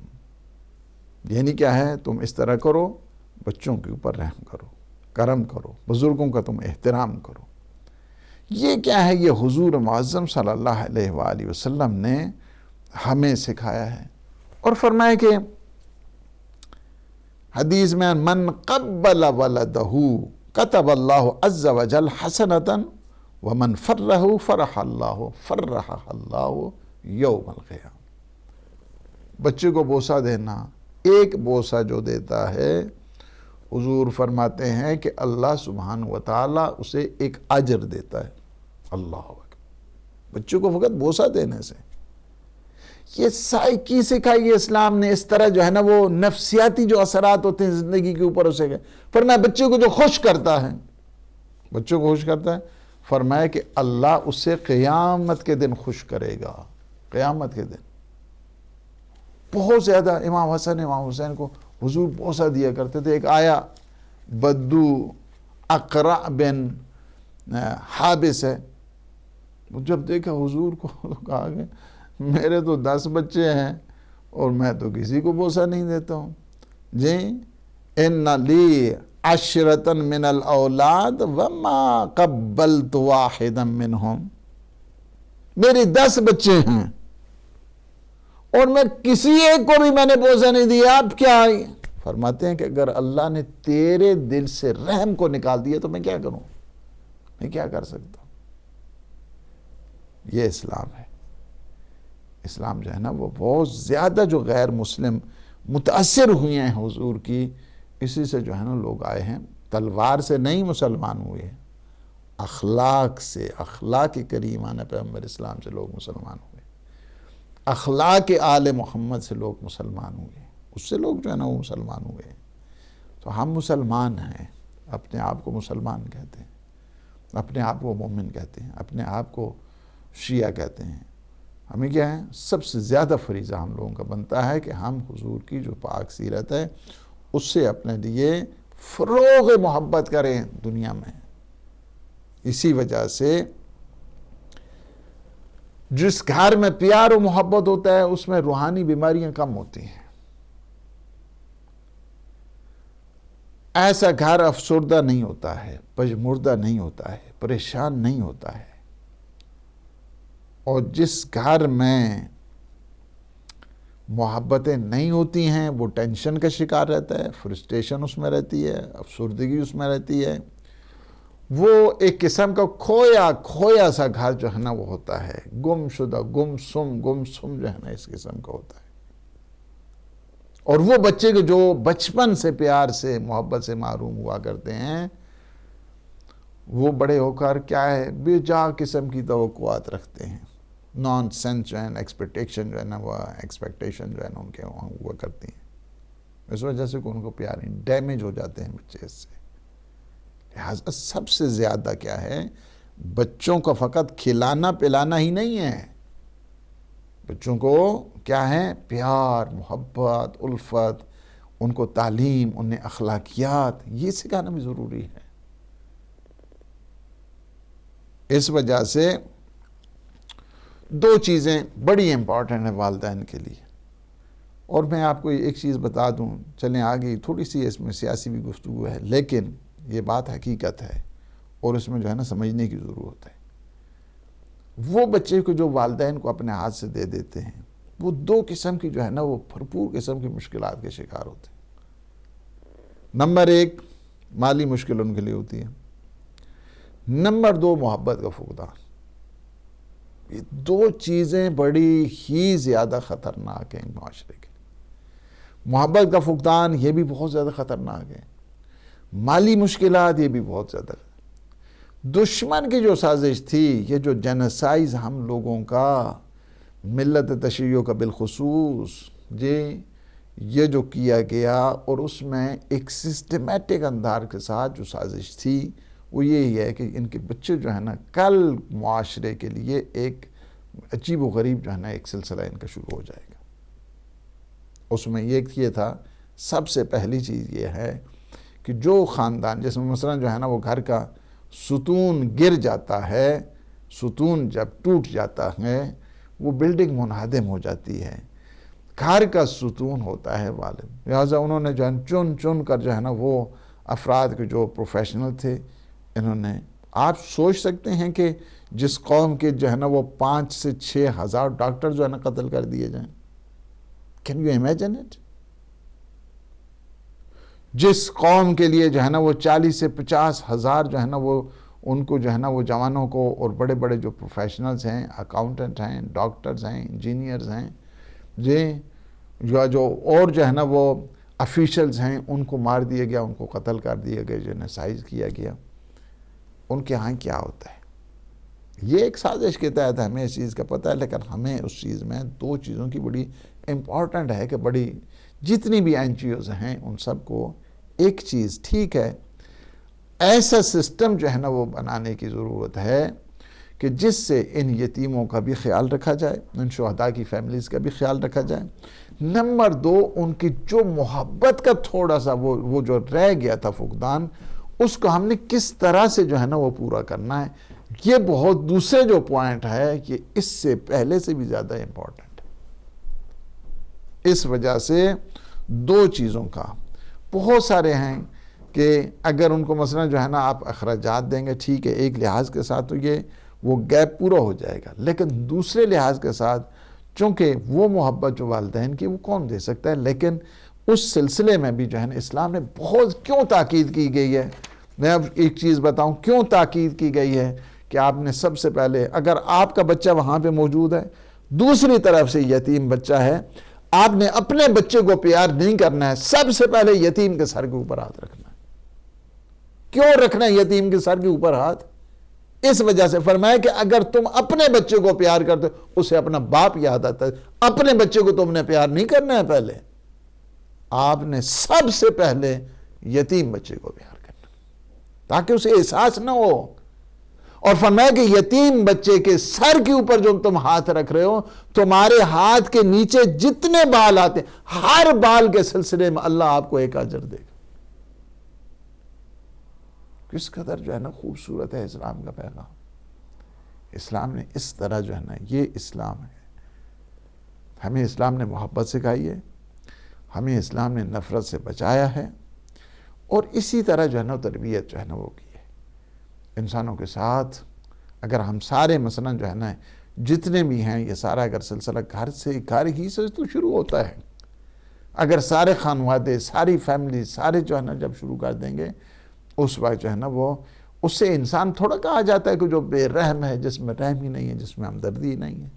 یعنی کیا ہے؟ تم اس طرح کرو، بچوں کے اوپر رحم کرو، کرم کرو، بزرگوں کا تم احترام کرو. یہ کیا ہے؟ یہ حضور معظم صلی اللہ علیہ وآلہ وسلم نے ہمیں سکھایا ہے. اور فرمایا کہ حدیث میں من قبل ولدہ کتب اللہ عز وجل حسنۃ ومن فرہ فرح اللہ یوم القیامہ. بچے کو بوسہ دینا، ایک بوسہ جو دیتا ہے، حضور فرماتے ہیں کہ اللہ سبحانہ وتعالیٰ اسے ایک اجر دیتا ہے. اللہ اکبر. بچوں کو فقط بوسہ دینے سے یہ سائیکی سکھائی اسلام نے. اس طرح جو ہے نا وہ نفسیاتی جو اثرات ہوتے ہیں زندگی کے اوپر اسے گئے. فرمایا بچوں کو جو خوش کرتا ہے، بچوں کو خوش کرتا ہے، فرمایا کہ اللہ اسے قیامت کے دن خوش کرے گا. قیامت کے دن بہت زیادہ امام حسن امام حسین کو حضور بوسہ دیا کرتے تھے. ایک آیا بدو اقرع بن حابس ہے، جب دیکھا حضور کو تو کہا کہ میرے تو 10 بچے ہیں اور میں تو کسی کو بوسہ نہیں دیتا ہوں. جی ان لی 10 من الاولاد وما قبلت واحدا منہم. میری 10 بچے ہیں اور میں کسی ایک کو بھی میں نے بوسہ نہیں دیا. اب کیا ہے؟ فرماتے ہیں کہ اگر اللہ نے تیرے دل سے رحم کو نکال دیا تو میں کیا کروں؟ میں کیا کر سکتا ہوں؟ یہ اسلام ہے. اسلام جو ہے نا وہ بہت زیادہ جو غیر مسلم متاثر ہوئے ہیں حضور کی، اسی سے جو ہے نا لوگ آئے ہیں. تلوار سے نہیں مسلمان ہوئے ہیں، اخلاق سے، اخلاق کریمانہ پیغمبر اسلام سے لوگ مسلمان ہوئے. اخلاق آل محمد سے لوگ مسلمان ہوئے، اس سے لوگ جو ہے نا وہ مسلمان ہوئے. تو ہم مسلمان ہیں، اپنے آپ کو مسلمان کہتے ہیں. اپنے آپ کو مومن کہتے ہیں، اپنے آپ کو شیعہ کہتے ہیں. ہمیں کیا ہے؟ سب سے زیادہ فریضہ ہم لوگوں کا بنتا ہے کہ ہم حضور کی جو پاک سیرت ہے اس سے اپنے لیے فروغ محبت کریں دنیا میں. اسی وجہ سے جس گھر میں پیار و محبت ہوتا ہے اس میں روحانی بیماریاں کم ہوتی ہیں. ایسا گھر افسردہ نہیں ہوتا ہے، پژمردہ نہیں ہوتا ہے، پریشان نہیں ہوتا ہے. اور جس گھر میں محبتیں نہیں ہوتی ہیں وہ ٹینشن کا شکار رہتا ہے، فرسٹریشن اس میں رہتی ہے، افسردگی اس میں رہتی ہے. وہ ایک قسم کا کھویا سا گھر جو ہے نا وہ ہوتا ہے، گم شدہ، گم سم جو ہے نا اس قسم کا ہوتا ہے. اور وہ بچے کو جو بچپن سے پیار سے محبت سے محروم ہوا کرتے ہیں وہ بڑے ہو کر کیا ہے؟ بے جا قسم کی توقعات رکھتے ہیں. نان سینس جو ہے نا ایکسپیکٹیشن جو ہے نا ان کے ہوا کرتی ہیں. اس وجہ سے ان کو پیار نہیں، ڈیمیج ہو جاتے ہیں بچے اس سے. لہٰذا سب سے زیادہ کیا ہے؟ بچوں کو فقط کھلانا پلانا ہی نہیں ہے، بچوں کو کیا ہے؟ پیار، محبت، الفت، ان کو تعلیم، انہیں اخلاقیات، یہ سکھانا بھی ضروری ہے. اس وجہ سے دو چیزیں بڑی امپورٹنٹ ہیں والدین کے لیے. اور میں آپ کو ایک چیز بتا دوں، چلیں آگے، تھوڑی سی اس میں سیاسی بھی گفتگو ہے لیکن یہ بات حقیقت ہے اور اس میں جو ہے نا سمجھنے کی ضرورت ہے. وہ بچے کو جو والدین کو اپنے ہاتھ سے دے دیتے ہیں وہ دو قسم کی جو ہے نا وہ بھرپور قسم کی مشکلات کے شکار ہوتے ہیں. نمبر ایک، مالی مشکل ان کے لیے ہوتی ہے. نمبر دو، محبت کا فقدان. یہ دو چیزیں بڑی ہی زیادہ خطرناک ہیں معاشرے کے لیے. محبت کا فقدان یہ بھی بہت زیادہ خطرناک ہے، مالی مشکلات یہ بھی بہت زیادہ. دشمن کی جو سازش تھی، یہ جو جینوسائز ہم لوگوں کا ملت تشیع کا بالخصوص یہ جو کیا گیا، اور اس میں ایک سسٹمیٹک انداز کے ساتھ جو سازش تھی وہ یہی ہے کہ ان کے بچے جو ہے نا کل معاشرے کے لیے ایک عجیب و غریب جو ہے نا ایک سلسلہ ان کا شروع ہو جائے گا. اس میں یہ تھا، سب سے پہلی چیز یہ ہے کہ جو خاندان، جس میں مثلا جو ہے نا وہ گھر کا ستون گر جاتا ہے، ستون جب ٹوٹ جاتا ہے وہ بلڈنگ منہدم ہو جاتی ہے. گھر کا ستون ہوتا ہے والد. لہٰذا انہوں نے جو ہے چن کر جو ہے نا وہ افراد کے جو پروفیشنل تھے، انہوں نے، آپ سوچ سکتے ہیں کہ جس قوم کے جو ہے نا وہ 5 سے 6 ہزار ڈاکٹر جو ہے نا قتل کر دیے جائیں. Can you imagine it? جس قوم کے لیے جو ہے نا وہ 40 سے 50 ہزار جو ہے نا وہ ان کو جو ہے نا وہ جوانوں کو، اور بڑے بڑے جو پروفیشنلز ہیں، اکاؤنٹنٹ ہیں، ڈاکٹرز ہیں، انجینئرز ہیں، جو اور جو ہے نا وہ افیشلز ہیں، ان کو مار دیا گیا، ان کو قتل کر دیا گیا، جینوسائڈ کیا گیا. ان کے ہاں کیا ہوتا ہے؟ یہ ایک سازش کے تحت ہمیں اس چیز کا پتہ ہے، لیکن ہمیں اس چیز میں دو چیزوں کی بڑی امپورٹنٹ ہے کہ بڑی جتنی بھی این جی اوز ہیں ان سب کو ایک چیز، ٹھیک ہے، ایسا سسٹم جو ہے نا وہ بنانے کی ضرورت ہے کہ جس سے ان یتیموں کا بھی خیال رکھا جائے، ان شہداء کی فیملیز کا بھی خیال رکھا جائے. نمبر دو، ان کی جو محبت کا تھوڑا سا وہ جو رہ گیا تھا فقدان، اس کو ہم نے کس طرح سے جو ہے نا وہ پورا کرنا ہے. یہ بہت دوسرے جو پوائنٹ ہے کہ اس سے پہلے سے بھی زیادہ امپورٹنٹ ہے. اس وجہ سے دو چیزوں کا بہت سارے ہیں کہ اگر ان کو مثلا جو ہے نا آپ اخراجات دیں گے، ٹھیک ہے، ایک لحاظ کے ساتھ تو یہ وہ گیپ پورا ہو جائے گا، لیکن دوسرے لحاظ کے ساتھ چونکہ وہ محبت جو والدین کی وہ کون دے سکتا ہے. لیکن اس سلسلے میں بھی جو ہے نا اسلام نے بہت کیوں تاکید کی گئی ہے. میں اب ایک چیز بتاؤں کیوں تاکید کی گئی ہے کہ آپ نے سب سے پہلے، اگر آپ کا بچہ وہاں پہ موجود ہے، دوسری طرف سے یتیم بچہ ہے، آپ نے اپنے بچے کو پیار نہیں کرنا ہے، سب سے پہلے یتیم کے سر کے اوپر ہاتھ رکھنا ہے. کیوں رکھنا ہے یتیم کے سر کے اوپر ہاتھ؟ اس وجہ سے فرمایا کہ اگر تم اپنے بچے کو پیار کرتے اسے اپنا باپ یاد آتا ہے. اپنے بچے کو تم نے پیار نہیں کرنا ہے، پہلے آپ نے سب سے پہلے یتیم بچے کو پیار کرنا، تاکہ اسے احساس نہ ہو اور فرمایا کہ یتیم بچے کے سر کے اوپر جو تم ہاتھ رکھ رہے ہو، تمہارے ہاتھ کے نیچے جتنے بال آتے ہیں ہر بال کے سلسلے میں اللہ آپ کو ایک اجر دے گا۔ کس قدر جو ہے نا خوبصورت ہے اسلام کا پیغام۔ اسلام نے اس طرح جو ہے نا، یہ اسلام ہے، ہمیں اسلام نے محبت سکھائی ہے، ہمیں اسلام نے نفرت سے بچایا ہے، اور اسی طرح جو ہے نا تربیت جو ہے نا وہ کی ہے انسانوں کے ساتھ۔ اگر ہم سارے مثلا جو ہے نا جتنے بھی ہیں، یہ سارا اگر سلسلہ گھر ہی سے تو شروع ہوتا ہے، اگر سارے خانوادے، ساری فیملی، سارے جو ہے نا جب شروع کر دیں گے، اس وقت جو ہے نا وہ اس سے انسان تھوڑا کہا جاتا ہے کہ جو بے رحم ہے، جس میں رحم ہی نہیں ہے، جس میں ہمدردی ہی نہیں ہے۔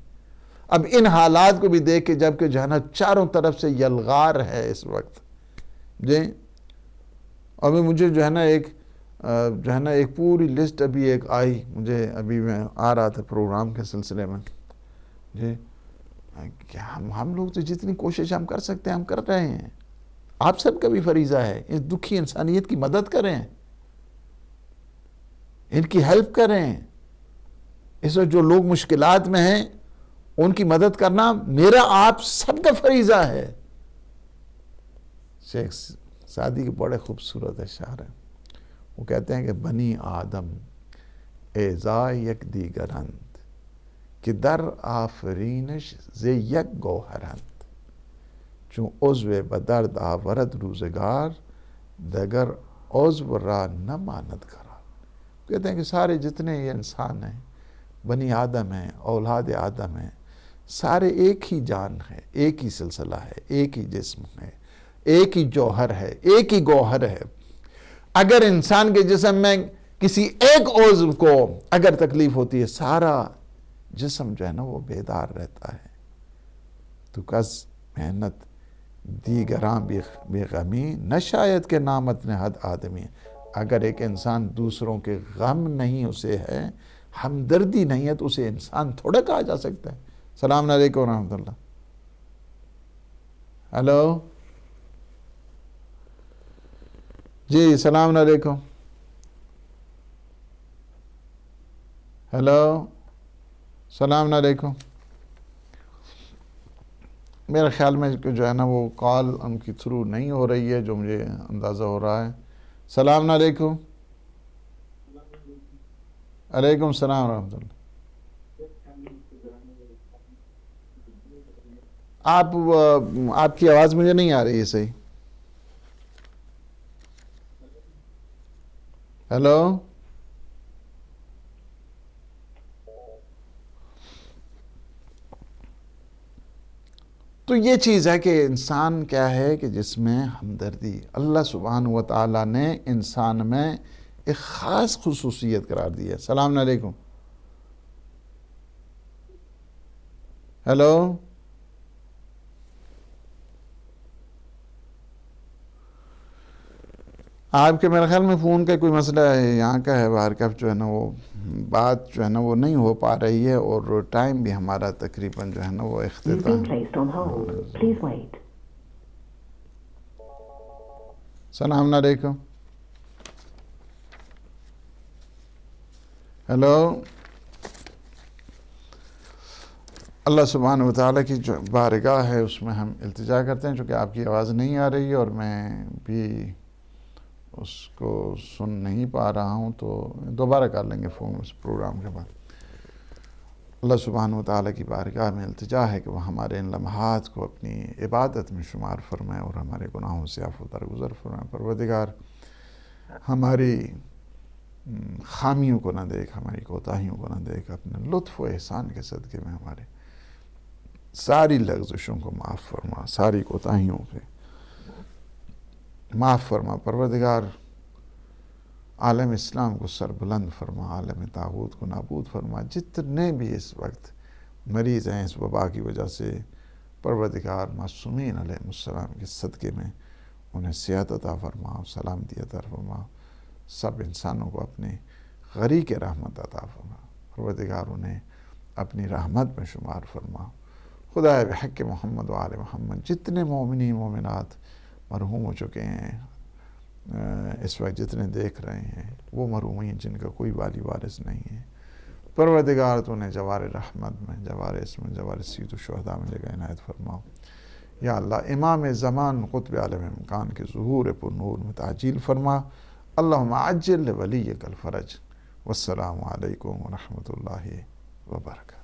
اب ان حالات کو بھی دیکھ کے جب کہ جو ہے نا چاروں طرف سے یلغار ہے اس وقت جی، اور مجھے جو ہے نا ایک پوری لسٹ ابھی ایک آئی مجھے، ابھی میں آ رہا تھا پروگرام کے سلسلے میں جی، کہ ہم لوگ تو جتنی کوشش ہم کر سکتے ہیں ہم کر رہے ہیں۔ آپ سب کا بھی فریضہ ہے اس دکھی انسانیت کی مدد کریں، ان کی ہیلپ کریں۔ اس وقت جو لوگ مشکلات میں ہیں ان کی مدد کرنا میرا آپ سب کا فریضہ ہے۔ شیخ سعدی کے بڑے خوبصورت اشعار ہیں، وہ کہتے ہیں کہ بنی آدم اعزا یک دیگرند، کہ در آفرینش ز یک گوہرند، چون عضو بدرد آورد روزگار، دگر عضو را نماند قرار۔ کہتے ہیں کہ سارے جتنے یہ انسان ہیں، بنی آدم ہیں، اولاد آدم ہیں، سارے ایک ہی جان ہے، ایک ہی سلسلہ ہے، ایک ہی جسم ہے، ایک ہی جوہر ہے، ایک ہی گوہر ہے۔ اگر انسان کے جسم میں کسی ایک عضو کو اگر تکلیف ہوتی ہے، سارا جسم جو ہے نا وہ بیدار رہتا ہے۔ تو کس محنت دیگراں بے غمی، نہ شاید کہ نامت نہد آدمی۔ اگر ایک انسان دوسروں کے غم نہیں اسے ہے، ہمدردی نہیں ہے، تو اسے انسان تھوڑا کہا جا سکتا ہے۔ السلام علیکم ورحمۃ اللہ۔ ہلو جی، السلام علیکم۔ ہلو السلام علیکم۔ میرے خیال میں جو ہے نا وہ کال ان کی تھرو نہیں ہو رہی ہے، جو مجھے اندازہ ہو رہا ہے۔ السلام علیکم۔ علیکم السلام ورحمۃ اللہ۔ آپ کی آواز مجھے نہیں آ رہی ہے صحیح۔ ہیلو تو یہ چیز ہے کہ انسان کیا ہے کہ جس میں ہمدردی، اللہ سبحانہ و تعالیٰ نے انسان میں ایک خاص خصوصیت قرار دی ہے۔ السلام علیکم۔ ہیلو آپ کے میرے خیال میں فون کا کوئی مسئلہ ہے، یہاں کا ہے، باہر کا جو ہے نا وہ بات جو ہے نا وہ نہیں ہو پا رہی ہے، اور ٹائم بھی ہمارا تقریباً جو ہے نا وہ اختتام۔ السلام علیکم۔ ہیلو اللہ سبحانہ و تعالیٰ کی جو بارگاہ ہے اس میں ہم التجا کرتے ہیں، چونکہ آپ کی آواز نہیں آ رہی ہے اور میں بھی اس کو سن نہیں پا رہا ہوں، تو دوبارہ کر لیں گے فون اس پروگرام کے بعد۔ اللہ سبحانہ و تعالیٰ کی بارگاہ میں التجا ہے کہ وہ ہمارے ان لمحات کو اپنی عبادت میں شمار فرمائے اور ہمارے گناہوں سے عفو درگزر فرمائے۔ پروردگار ہماری خامیوں کو نہ دیکھ، ہماری کوتاہیوں کو نہ دیکھ، اپنے لطف و احسان کے صدقے میں ہمارے ساری لغزشوں کو معاف فرما، ساری کوتاہیوں پہ معاف فرما۔ پروردگار عالم اسلام کو سر بلند فرما، عالم طاغوت کو نابود فرما۔ جتنے بھی اس وقت مریض ہیں اس وبا کی وجہ سے، پروردگار معصومین علیہ السلام کے صدقے میں انہیں صحت عطا فرما، سلامتی عطا فرما، سب انسانوں کو اپنے غریق رحمت عطا فرما۔ پروردگار انہیں اپنی رحمت میں شمار فرما۔ خدا بحق محمد و آل محمد جتنے مومنین مومنات مرحوم ہو چکے ہیں، اس وقت جتنے دیکھ رہے ہیں وہ مرحومین جن کا کوئی والی وارث نہیں ہے، پروردگار تو انہیں جوار رحمت میں، جوار اسم، جوار سید الشہداء میں جگہ عنایت فرماؤ۔ یا اللہ امام زمان قطب عالم امکان کے ظہور پر نور میں تعجیل فرما۔ اللہم عجل ولیک الفرج۔ والسلام علیکم ورحمۃ اللہ وبرکاتہ۔